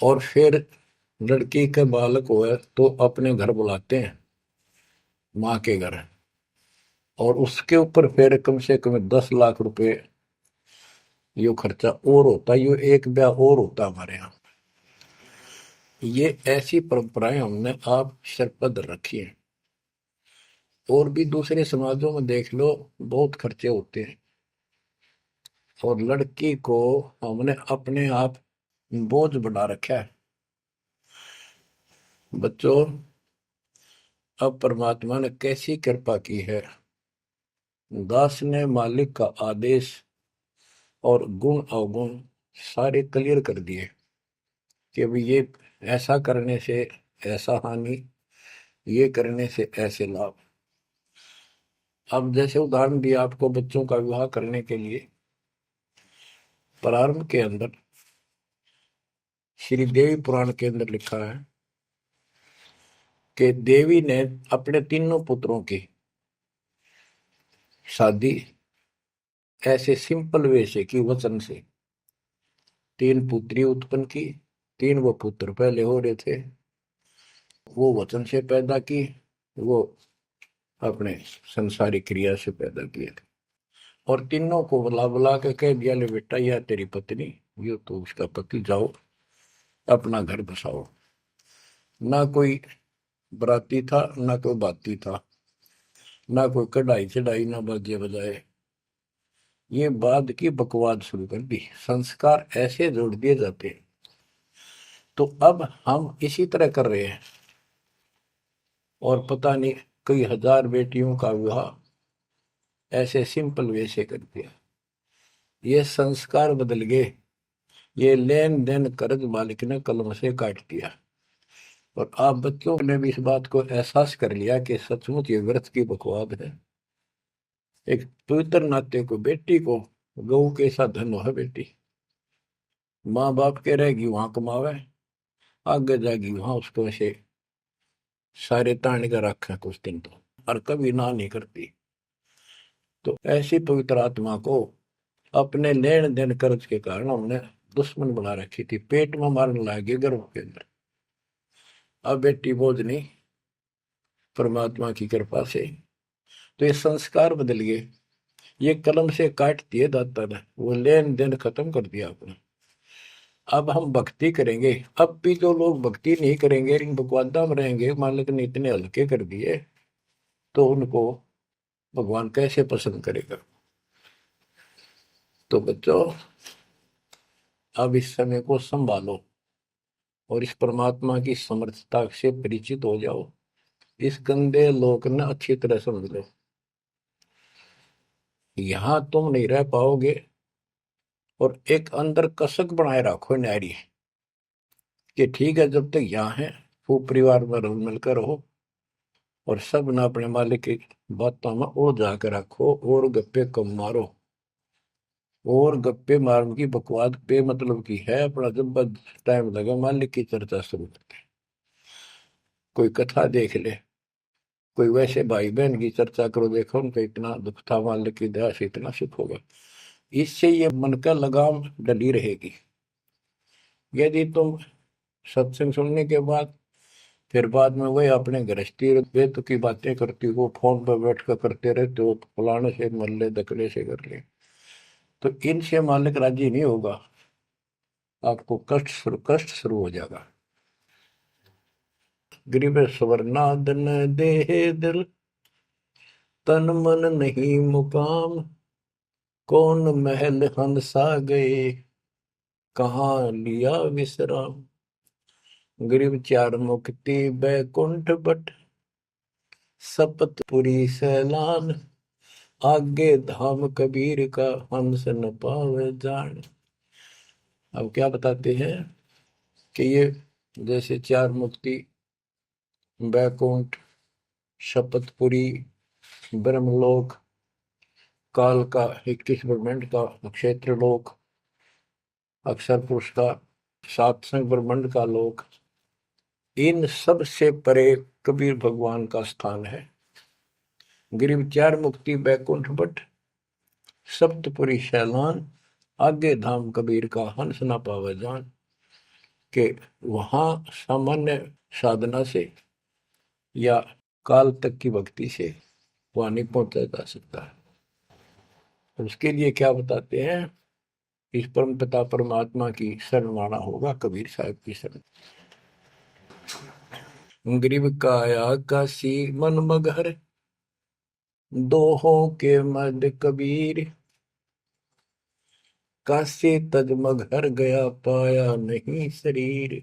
और फिर लड़की के बालक हुए तो अपने घर बुलाते हैं, माँ के घर, और उसके ऊपर फिर कम से कम 10 लाख रुपए यो खर्चा और होता है। यो एक ब्याह और होता है हमारे यहाँ। ये ऐसी परंपराएं हमने आप सिर पर रखी है। और भी दूसरे समाजों में देख लो, बहुत खर्चे होते हैं। और लड़की को हमने अपने आप बोझ बना रखा है। बच्चों, अब परमात्मा ने कैसी कृपा की है, दास ने मालिक का आदेश और गुण अवगुण सारे क्लियर कर दिए कि अभी ये ऐसा करने से ऐसा हानि, ये करने से ऐसे लाभ। अब जैसे उदाहरण दिया आपको बच्चों का विवाह करने के लिए, प्रारंभ के अंदर श्री देवी पुराण के अंदर लिखा है कि देवी ने अपने तीनों पुत्रों की शादी ऐसे सिंपल वे से की, वचन से। 3 पुत्री उत्पन्न की, 3 वो पुत्र पहले हो रहे थे, वो वचन से पैदा की, वो अपने संसारिक क्रिया से पैदा किए थे। और तीनों को बुला बुला के कह दिया, ले बेटा यह तेरी पत्नी, ये तो उसका पति, जाओ अपना घर बसाओ। ना कोई बराती था, ना कोई बाती था, ना कोई कढ़ाई चढ़ाई, ना बाजे बजाए। ये बाद की बकवाद शुरू कर दी, संस्कार ऐसे जोड़ दिए जाते हैं। तो अब हम इसी तरह कर रहे हैं, और पता नहीं कई हजार बेटियों का विवाह ऐसे सिंपल वे से कर दिया। ये संस्कार बदल गए। ये लेन देन कर्ज मालिक ने कलम से काट दिया। और आप बच्चों ने भी इस बात को एहसास कर लिया कि सचमुच ये व्रत की बकवाद है। एक पवित्र नाते को, बेटी को गऊ के साथ धन है बेटी। माँ बाप के रहेगी वहां कमावे, आगे जाएगी वहां उसको ऐसे सारे ताने का रखा कुछ दिन तो, और कभी ना नहीं करती। तो ऐसी पवित्र आत्मा को अपने लेन देन कर्ज के कारण हमने दुश्मन बना रखी थी, पेट में मारने लगे गर्भ के अंदर। अब बेटी बोझ नहीं, परमात्मा की कृपा से तो ये संस्कार बदल गए। ये कलम से काट दिए दाता ने, वो लेन देन खत्म कर दिया आपने। अब हम भक्ति करेंगे। अब भी जो लोग भक्ति नहीं करेंगे, इन बकवादा में रहेंगे, मालिक ने इतने हल्के कर दिए, तो उनको भगवान कैसे पसंद करेगा। तो बच्चों, अब इस समय को संभालो और इस परमात्मा की समर्थता से परिचित हो जाओ। इस गंदे लोक ने अच्छी तरह समझ लो। यहां तुम नहीं रह पाओगे। और एक अंदर कसक बनाए रखो नारी कि ठीक है, जब तक यहाँ है खूब परिवार में रल मिलकर रहो, और सब ना अपने मालिक की बातों में ओ जाकर रखो, और गप्पे कम मारो। और गप्पे मारने की बकवाद पे मतलब की है, अपना जब टाइम लगा मालिक की चर्चा शुरू करते। कोई कथा देख ले, कोई वैसे भाई बहन की चर्चा करो, देखो उनका इतना दुख था, मालिक की दया से इतना सुख होगा। इससे ये मन का लगाम डली रहेगी। यदि तुम सत्संग सुनने के बाद फिर बाद में वही अपने गृहस्थी वेद की बातें करती हो, फोन पर बैठ कर करते रहते हो, फलाने से मर ले, दकड़े से कर ले, तो इनसे मालिक राजी नहीं होगा। आपको कष्ट शुरू हो जाएगा। गरीब स्वर्णादन देह दिल, तन मन नहीं मुकाम, कौन महल हंसा गए, कहाँ लिया विश्राम। गरीब चार मुक्ति बैकुंठ बट, सपतपुरी सैलान। आगे धाम कबीर का, हंस न पावे जान। अब क्या बताते हैं कि ये जैसे चार मुक्ति, बैकुंठ, शपथपुरी, ब्रह्मलोक, काल का 21 ब्रह्मांड का क्षेत्र लोक, अक्षर पुरुष का सातसंग ब्रह्मांड का लोक, इन सब से परे कबीर भगवान का स्थान है। गिरिव चार मुक्ति बैकुंठ बट, सप्तपुरी शैलान। आगे धाम कबीर का, हंस ना पावे जान। के वहां सामान्य साधना से या काल तक की भक्ति से वहां नहीं पहुंचा जा सकता। उसके लिए क्या बताते हैं, इस परम पिता परमात्मा की शरण माना होगा, कबीर साहब की शरण। ग्रीव काया काशी मन मगहर, दोहों के मद कबीर। काशी तज मगहर गया, पाया नहीं शरीर।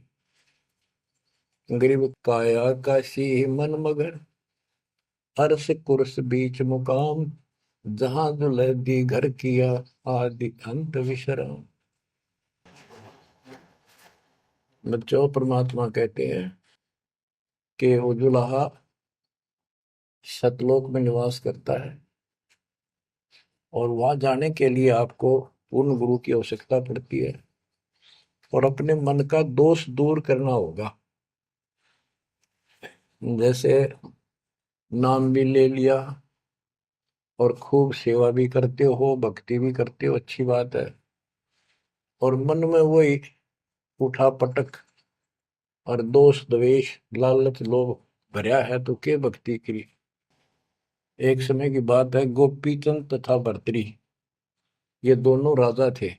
ग्रीव काया काशी मन मगर, अर्श कुर्स बीच मुकाम। जहां दुलहदी घर किया, आदि अंत विश्राम। बच्चों, परमात्मा कहते हैं कि वो दुल्हा सतलोक में निवास करता है, और वहां जाने के लिए आपको पूर्ण गुरु की आवश्यकता पड़ती है, और अपने मन का दोष दूर करना होगा। जैसे नाम भी ले लिया और खूब सेवा भी करते हो, भक्ति भी करते हो, अच्छी बात है, और मन में वही उठा पटक और दोष द्वेष लालच लोभ भरया है, तो के भक्ति करी। एक समय की बात है, गोपी चंद तथा भर्तरी, ये दोनों राजा थे,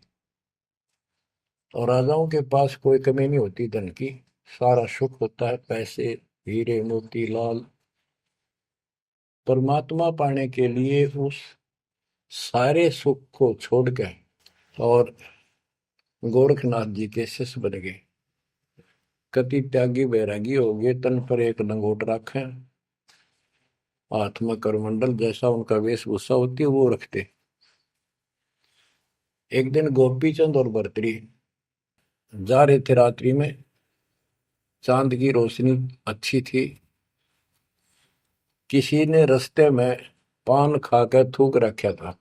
और राजाओं के पास कोई कमी नहीं होती धन की, सारा सुख होता है, पैसे हीरे मोती लाल। परमात्मा पाने के लिए उस सारे सुख को छोड़कर और गोरखनाथ जी के शिष्य बन गए। कति त्यागी बैरागी हो गए, तन पर एक लंगोट रखे, हाथ में करमंडल, जैसा उनका वेशभूषा होती है वो रखते। एक दिन गोपी चंद और भर्तरी जा रहे थे रात्रि में, चांद की रोशनी अच्छी थी। किसी ने रास्ते में पान खाकर थूक रखा था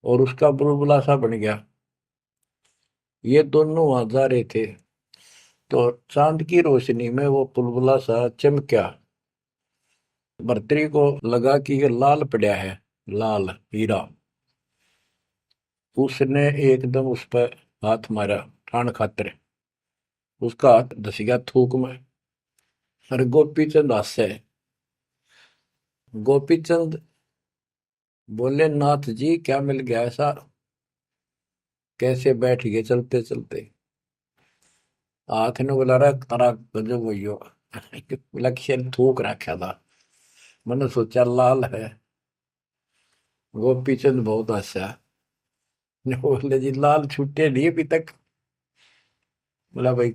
और उसका बुलबुला सा बन गया। ये दोनों वहां जा रहे थे, तो चांद की रोशनी में वो बुलबुला सा चमका। भर्तरी को लगा कि ये लाल पड़ा है, लाल हीरा। उसने एकदम उस पर हाथ मारा ठाण खातर, उसका हाथ धस गया थूक में। अरे गोपी चंद हासे। गोपी चंद बोले, नाथ जी क्या मिल गया ऐसा, कैसे बैठ गए चलते चलते। हाथ ने बोला, रहा तारा गजब हो लक्ष्य थूक रखा था, मैंने सोचा लाल है। गोपी चंद बहुत हंसा, बोले जी लाल छूटे नहीं अभी तक। बोला भाई,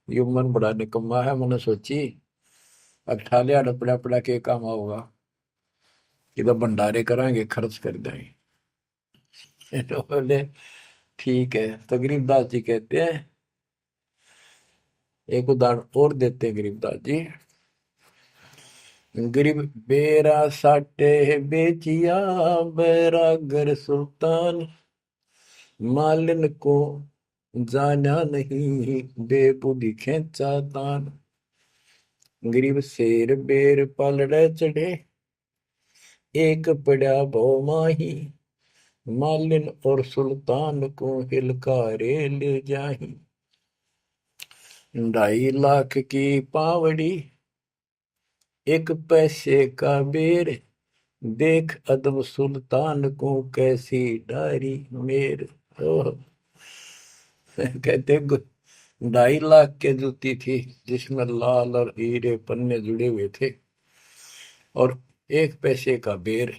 ये मन बड़ा निकम्मा है, मैंने सोची अब ठा लिया डपड़ा पड़ा के काम होगा, कि तो भंडारे कराएंगे खर्च कर देंगे। तो बोले ठीक है। तो गरीबदास जी कहते हैं, एक उदाहरण और देते हैं गरीबदास जी। गरीब बेरा साटे बेचिया, बैरागर सुल्तान। मालिन को जाना नहीं, बेबुद्धि खेचा तान। गरीब शेर बेर पलड़े चढ़े, एक पड़ा भो माही। मालिन और सुल्तान को हिलकारे ले जाही। 2.5 लाख की पावड़ी, एक पैसे का बेर। देख अदब सुल्तान को, कैसी डारी मेर। कहते 2.5 लाख के जूती थी, जिसमें लाल और हीरे पन्ने जुड़े हुए थे, और 1 पैसे का बेर,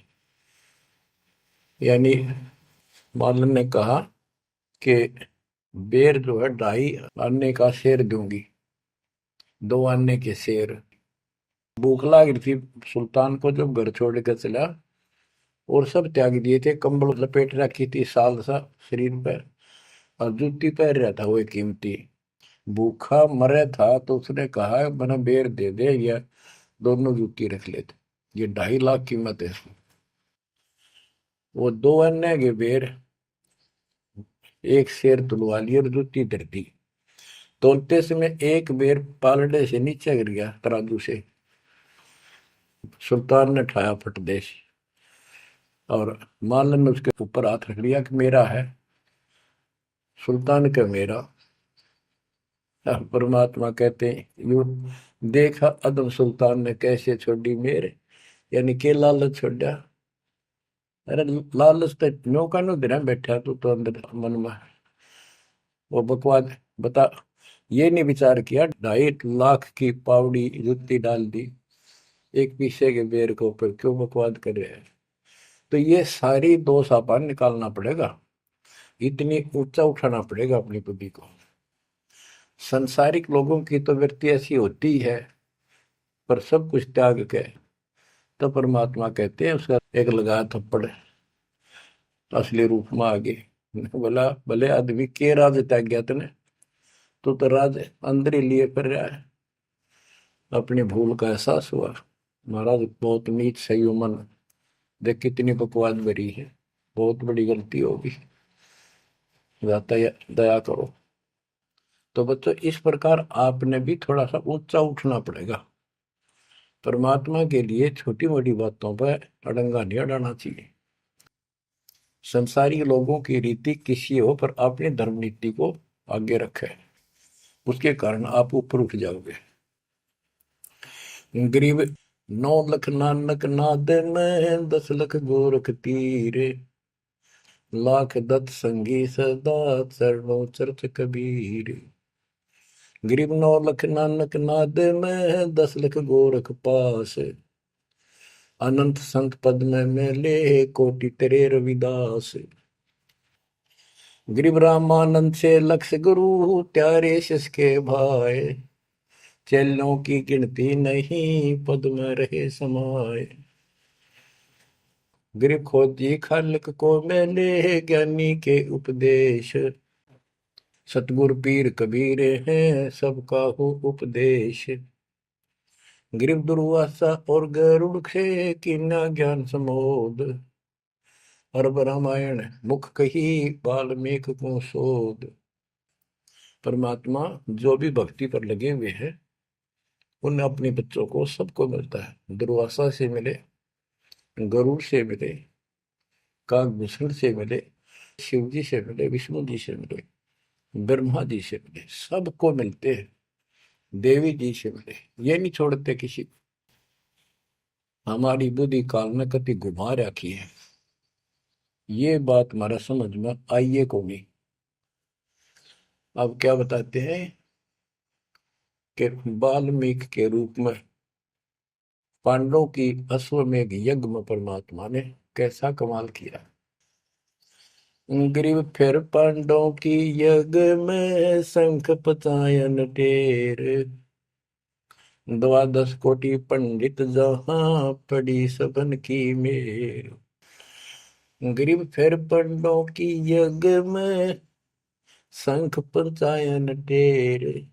यानी मालन ने कहा कि बेर जो है 2.5 आने का शेर दूंगी, 2 आने के शेर। भूख लाग रही थी सुल्तान को, जब घर छोड़ कर चला और सब त्याग दिए थे, कंबल लपेट रखी थी साल सा शरीर पर, और जूती पहन रहा था वो कीमती। भूखा मरे था तो उसने कहा मैंने बेर दे दे, या दोनों जूती रख लेते, ये 2.5 लाख कीमत है इसकी। वो 2 आने के बेर एक शेर तुलवा लिया और जूती धर दी। तोलते समय एक बेर पालड़े से नीचे गिर गया तराजू से। सुल्तान ने ठाया फटदेश, और मालन ने उसके ऊपर हाथ रख लिया कि मेरा है। सुल्तान का मेरा। परमात्मा कहते हैं यू देखा अदम सुल्तान ने कैसे छोड़ी मेरे, यानी के लालच छोड़ा। अरे लालच तो नौका नो दिन बैठा तू तो अंदर मन में, वो बकवाद बता। ये नहीं विचार किया 2.5 लाख की पावड़ी जुत्ती डाल दी एक पीछे के बेर के ऊपर, क्यों बकवाद कर रहे हैं। तो ये सारी दोष अपन निकालना पड़ेगा, इतनी ऊंचा उठाना पड़ेगा अपनी बुद्धि को। संसारिक लोगों की तो वृत्ति ऐसी होती है, पर सब कुछ त्याग के तो परमात्मा कहते हैं उसका एक लगा थप्पड़ असली रूप में आगे। बोला भले आदमी के राज त्याग गया तने, तो राज अंदर ही लिए फिर रहा है। अपनी भूल का एहसास हुआ, महाराज बहुत नीच सही मन, देख कितनी बकवाद भरी है, बहुत बड़ी गलती होगी, दया करो। तो बच्चों इस प्रकार आपने भी थोड़ा सा ऊंचा उठना पड़ेगा। परमात्मा के लिए छोटी मोटी बातों पर अड़ंगा नहीं अड़ाना चाहिए। संसारी लोगों की रीति किसी हो, पर अपनी धर्म नीति को आगे रखे, उसके कारण आप ऊपर उठ जाओगे। गरीब 9 लाख नानक नाद में 10 लाख गोरख तीरे, लाख दत्त संगी सदा चरणों चरत कबीर। गरीब 9 लाख नानक नाद में 10 लाख गोरख पास, अनंत संत पद में मेले कोटि तेरे रविदास। गरीब रामानंद से लक्ष्य गुरु त्यारे शिष के भाई, चेलों की गिनती नहीं पद में रहे समाये। गरीब खोजी खालक को मेले ज्ञानी के उपदेश, सतगुरु पीर कबीर हैं सबका हो उपदेश। गरीब दुर्वासा और गरुड़ से कीना ज्ञान समोद, अरब रामायण मुख कही वाल्मीकि को शोध। परमात्मा जो भी भक्ति पर लगे हुए हैं उन अपने बच्चों को सबको मिलता है। दुर्वासा से मिले, गरुड़ से मिले, काकभूषण से मिले, शिव जी से मिले, विष्णु जी से मिले, ब्रह्मा जी से मिले, सबको मिलते हैं। देवी जी से मिले, ये नहीं छोड़ते किसी को। हमारी बुद्धि काल में कति घुमा रखी है, ये बात हमारा समझ में आइए को नहीं। अब क्या बताते हैं कि वाल्मीकि के रूप में पांडवों की अश्वमेध यज्ञ में परमात्मा ने कैसा कमाल किया। ग्रीव फिर पांडवों की यज्ञ में शंख पचायन ढेर, 12 कोटि पंडित जहां पड़ी सबन की मेर। ग्रीव फिर पांडवों की यज्ञ में शंख पचायन ढेर,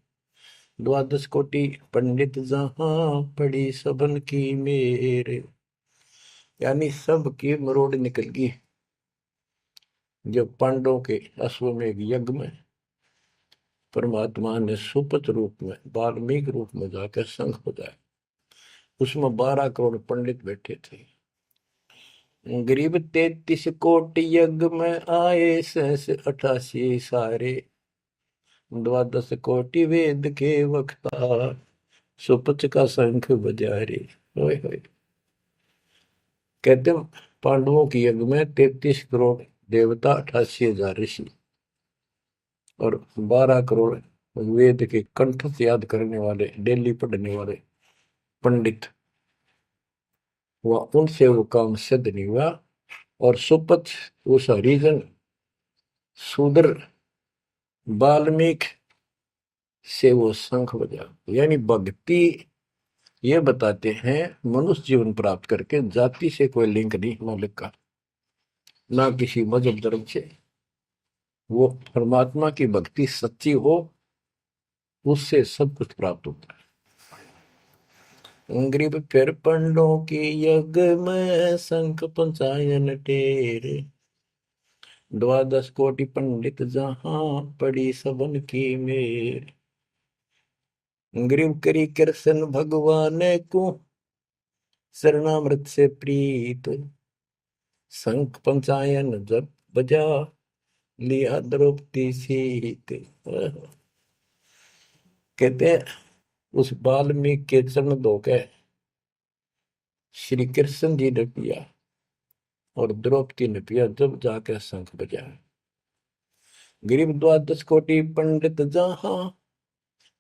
12 कोटि पंडित जहां पड़ी सबन की मेर। यानी सब की मरोड़ निकल गई जब पांडवों के अश्वमेध यज्ञ में परमात्मा ने सुपत रूप में वाल्मीकि रूप में जाकर शंख बजाया। उसमें 12 करोड़ पंडित बैठे थे। गरीब 33 कोटि यज्ञ में आए 88 सारे, 12 कोटि वेद के वक्ता सुपच का शंख बजा रे। कहते पांडवों की यज्ञ में 33 करोड़ देवता, 88,000 ऋषि और 12 करोड़ वेद के कंठ से याद करने वाले, डेली पढ़ने वाले पंडित। वह उनसे वो काम सिद्ध नहीं हुआ। और सुपथ उस हरिजन शूद्र वाल्मीकि से वो शंख बजा, यानी भक्ति ये बताते हैं मनुष्य जीवन प्राप्त करके जाति से कोई लिंक नहीं मौलिक का, ना किसी मजहब धर्म से। वो परमात्मा की भक्ति सच्ची हो, उससे सब कुछ प्राप्त होता है। ग्रीब फिर पंडों की यज्ञ में शंख पंचायन टेर, द्वादश कोटि पंडित जहां पड़ी सबन की मेर। ग्रीव करी कृष्ण भगवान को शरणामृत से प्रीत, शंख पंचायन जब बजा लिया द्रौपदी सीत। कहते हैं उस वाल्मीकि के चरण धोके श्री कृष्ण जी ने पिया और द्रौपदी ने पिया, जब जाकर शंख बजा। गरीब द्वादश कोटि पंडित जहां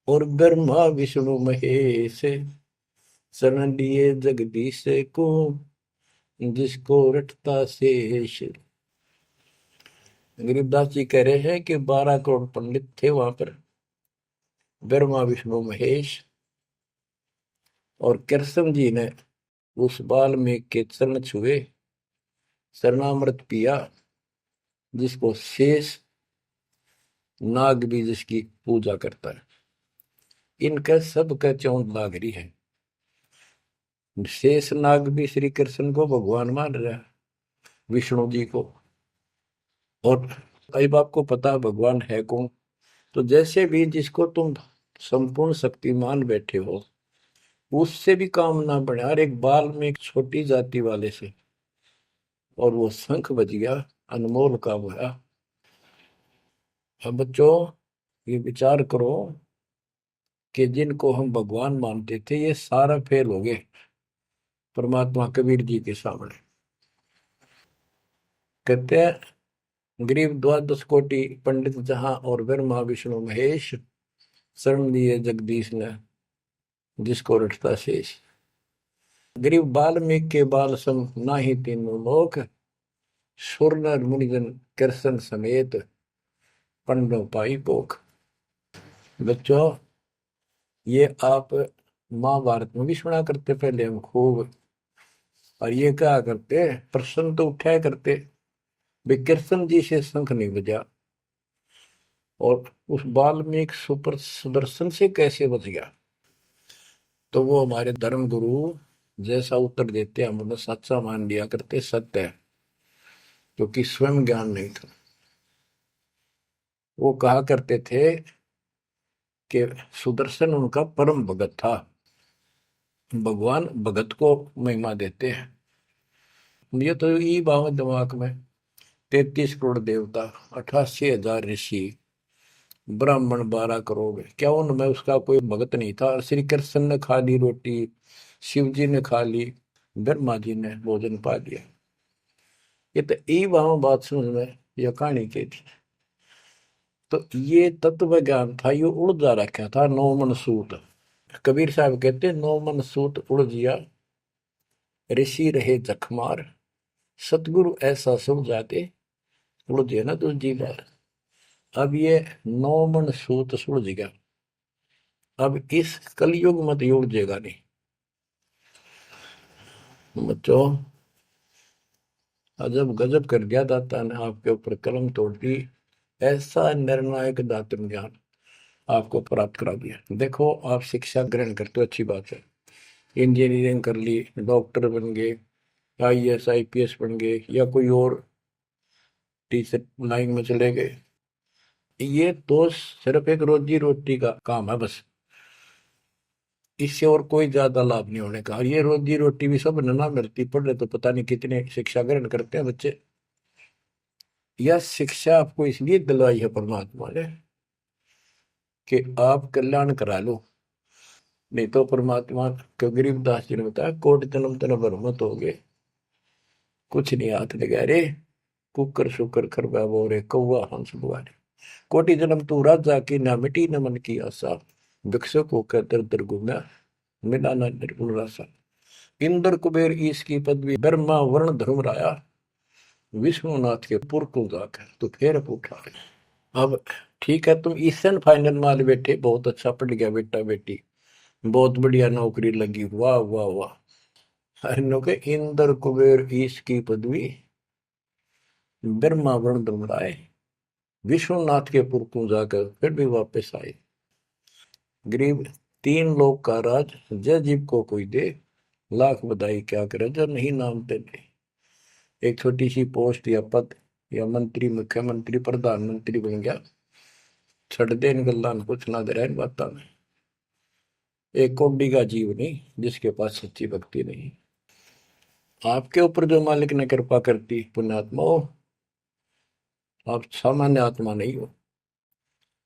और ब्रह्मा विष्णु महेश, शरण लिए जगदीश को जिसको रटता शेष। गरीबदास जी कह रहे हैं कि 12 करोड़ पंडित थे वहां पर, ब्रह्मा विष्णु महेश, और कृष्ण जी ने उस वाल्मीकि के चरण छुए, शरणामृत पिया, जिसको शेष नाग भी जिसकी पूजा करता है। इनका सबका चौंध लाग रही है। शेष नाग भी श्री कृष्ण को भगवान मान रहा है, विष्णु जी को। और अब आपको पता भगवान है कौन, तो जैसे भी जिसको तुम संपूर्ण शक्तिमान बैठे हो, उससे भी काम ना बढ़े, हर एक बाल में एक छोटी जाति वाले से, और वो शंख बज गया, अनमोल काम हुआ। अब बच्चों ये विचार करो कि जिनको हम भगवान मानते थे ये सारा फेल हो गए परमात्मा कबीर जी के सामने। कहते हैं गरीब द्वादश कोटि पंडित जहां और ब्रह्मा विष्णु महेश, शरण लिए जगदीश ने जिसको रटता शेष। गरीब वाल्मीकि के बाल सम नाही तीनों लोक, सुर नर मुनिजन कृष्ण समेत पंडों पाई पोख। बच्चों ये आप महाभारत में भी सुना करते पहले हम खूब, और ये क्या करते प्रश्न तो उठाया करते, कृष्ण जी से शंख नहीं बजा और उस वाल्मीकि सुपर सुदर्शन से कैसे बच गया। तो वो हमारे धर्म गुरु जैसा उत्तर देते हम उन्हें सच्चा मान लिया करते, सत्य है, क्योंकि स्वयं ज्ञान नहीं था। वो कहा करते थे कि सुदर्शन उनका परम भगत था। भगवान भगत को महिमा देते हैं। ये तो ये बात दिमाग में, 33 करोड़ देवता, 88,000 ऋषि, ब्राह्मण 12 करोड़, क्या उनमें उसका कोई भगत नहीं था। श्री कृष्ण ने खा ली रोटी, शिव जी ने खा ली, ब्रह्मा जी ने भोजन पा लिया। ये तो ई वहां बात समझ में यह कहानी की थी। तो ये तत्व ज्ञान था, ये उड़ जा रखा था। 9 मन सूत, कबीर साहब कहते 9 मन सूत उड़ जिया, ऋषि रहे जखमार, सतगुरु ऐसा सब जाते उड़ दिया ना दूसरी बार। अब ये 9 मन सूत सुलझ गया, अब इस कलयुग मत उलझेगा नहीं। बच्चों अजब गजब कर दिया दाता ने आपके ऊपर कलम तोड़ दी, ऐसा निर्णायक दातन ज्ञान आपको प्राप्त करा दिया। देखो आप शिक्षा ग्रहण करते हो, अच्छी बात है, इंजीनियरिंग कर ली, डॉक्टर बन गए, IAS IPS बन गए, या कोई और टीचर लाइन में चले गए। ये तो सिर्फ एक रोजी रोटी का काम है बस, इससे और कोई ज्यादा लाभ नहीं होने का। और ये रोजी रोटी भी सब ना मिलती, पढ़ रहे तो पता नहीं कितने शिक्षा ग्रहण करते हैं बच्चे। यह शिक्षा आपको इसलिए दिलवाई है परमात्मा ने कि आप कल्याण करा लो, नहीं तो परमात्मा को गरीबदास जी ने बताया कोट जन्म तन भर मत हो गए, कुछ नहीं हाथ लगा रे, कुकर शुकर खरबा बोरे कौआ हंस बुआरे, कोटि जन्म तू राजा की ना मिटी न मन की आशा, भिक्षुक होकर दर दर घूमा मिला न निर्गुण रासा। इंद्र कुबेर ईश की पदवी, ब्रह्मा वर्ण धर्म राया, विष्णुनाथ के पुर को जाकर तो फिर पूछा। अब ठीक है, तुम ईसन फाइनल माल बैठे, बहुत अच्छा पढ़ गया बेटा बेटी, बहुत बढ़िया नौकरी लगी, वाह वाह वाह। अरे के इंद्र कुबेर ईश की पदवी ब्रह्मा वर्ण दुमराए, विश्वनाथ के पुर को जाकर फिर भी वापस आए। गरीब तीन लोग का राज जय जीव को कोई दे, लाख बधाई क्या करे जो नहीं नाम तेरे। एक छोटी सी पोस्ट या पद या मंत्री, मुख्यमंत्री, प्रधानमंत्री बन गया, छड़ दे इन गल्लां कुछ ना दे इन बातों में। एक कौड़ी का जीव नहीं जिसके पास सच्ची भक्ति नहीं। आपके ऊपर जो मालिक ने कृपा करती, पुण्यात्मा हो, आप सामान्य आत्मा नहीं हो।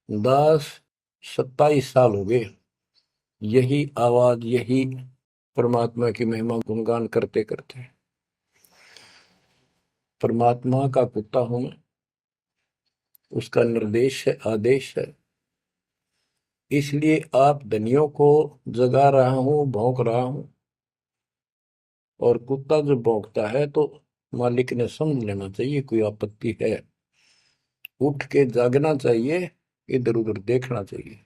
10-27 साल हो गए यही आवाज, यही परमात्मा की महिमा गुणगान करते करते। परमात्मा का कुत्ता हूं मैं, उसका निर्देश है, आदेश है, इसलिए आप धनियों को जगा रहा हूं, भौंक रहा हूं। और कुत्ता जब भौंकता है तो मालिक ने समझ लेना चाहिए कोई आपत्ति है, उठ के जागना चाहिए, इधर उधर देखना चाहिए,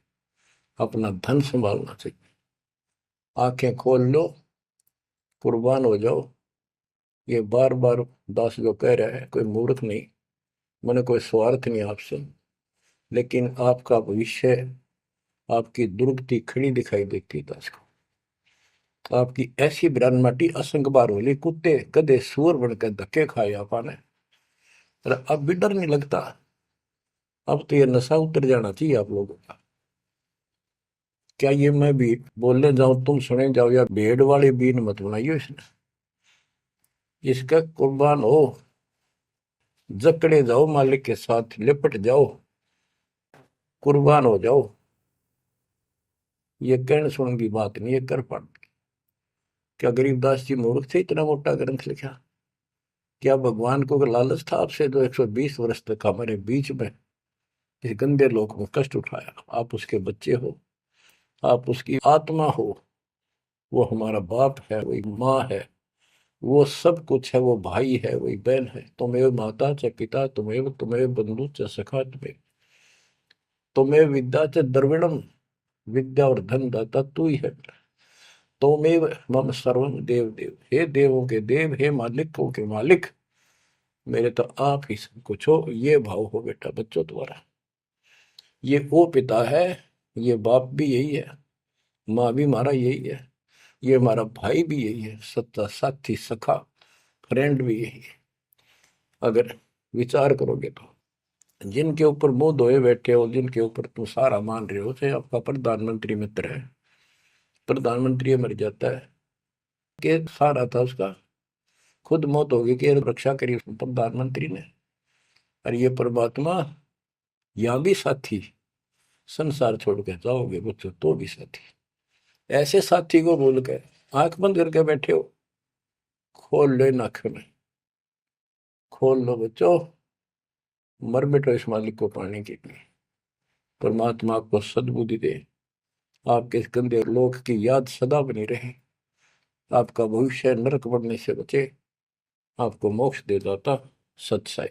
अपना धन संभालना चाहिए। आंखें खोल लो, कुर्बान हो जाओ। ये बार बार दास जो कह रहा है, कोई मूर्ख नहीं, मैंने कोई स्वार्थ नहीं आपसे, लेकिन आपका भविष्य, आपकी दुर्गति खड़ी दिखाई देती दास को। आपकी ऐसी बिरान माटी असंग बार होली, कुत्ते गधे सुअर बनकर धक्के खाए आपने, अब भी डर नहीं लगता। अब तो ये नशा उतर जाना चाहिए आप लोगों का। क्या ये मैं भी बोलने जाऊं तुम सुने जाओ, या भेड़ वाले बीन मत बनाइयो इसने। इसका कुर्बान हो, जकड़े जाओ, मालिक के साथ लिपट जाओ, कुर्बान हो जाओ। ये कहने सुन की बात नहीं, ये कर पड़। क्या गरीबदास जी मूर्ख थे इतना मोटा ग्रंथ लिखा? क्या भगवान को लालच था आपसे जो 120 वर्ष तक हमारे बीच में इस गंदे लोक में कष्ट उठाया? आप उसके बच्चे हो, आप उसकी आत्मा हो, वो हमारा बाप है, वही माँ है, वो सब कुछ है, वो भाई है, वही बहन है। तुम्हें माता च पिता, तुम्हें बंधु च सखा, तुम्हें विद्या च द्रविणम, विद्या और धन दाता तू ही है। तोमेव मम सर्वम देव देव, हे देवों के देव, हे मालिकों के मालिक, मेरे तो आप ही सब कुछ हो। ये भाव हो बेटा बच्चों तुम्हारा। ये वो पिता है, ये बाप भी यही है, माँ भी हमारा यही है, ये हमारा भाई भी यही है, सच्चा साथी सखा फ्रेंड भी यही है। अगर विचार करोगे तो जिनके ऊपर मुंह धोए बैठे हो, जिनके ऊपर तुम सारा मान रहे हो, चाहे आपका प्रधानमंत्री मित्र है, प्रधानमंत्री मर जाता है कि सारा था उसका, खुद मौत होगी कि रक्षा करी प्रधानमंत्री ने। और ये परमात्मा यहाँ भी साथी, संसार छोड़ के जाओगे बच्चों तो भी साथी। ऐसे साथी को बोल के आंख बंद करके बैठे हो, खोल लो नाक में, खोल लो बच्चों, मर बैठो इस मालिक को पाने के लिए। परमात्मा आपको सद्बुद्धि दे, आपके इस गंदे लोक की याद सदा बनी रहे, आपका भविष्य नरक बनने से बचे, आपको मोक्ष दे दाता सत्साई।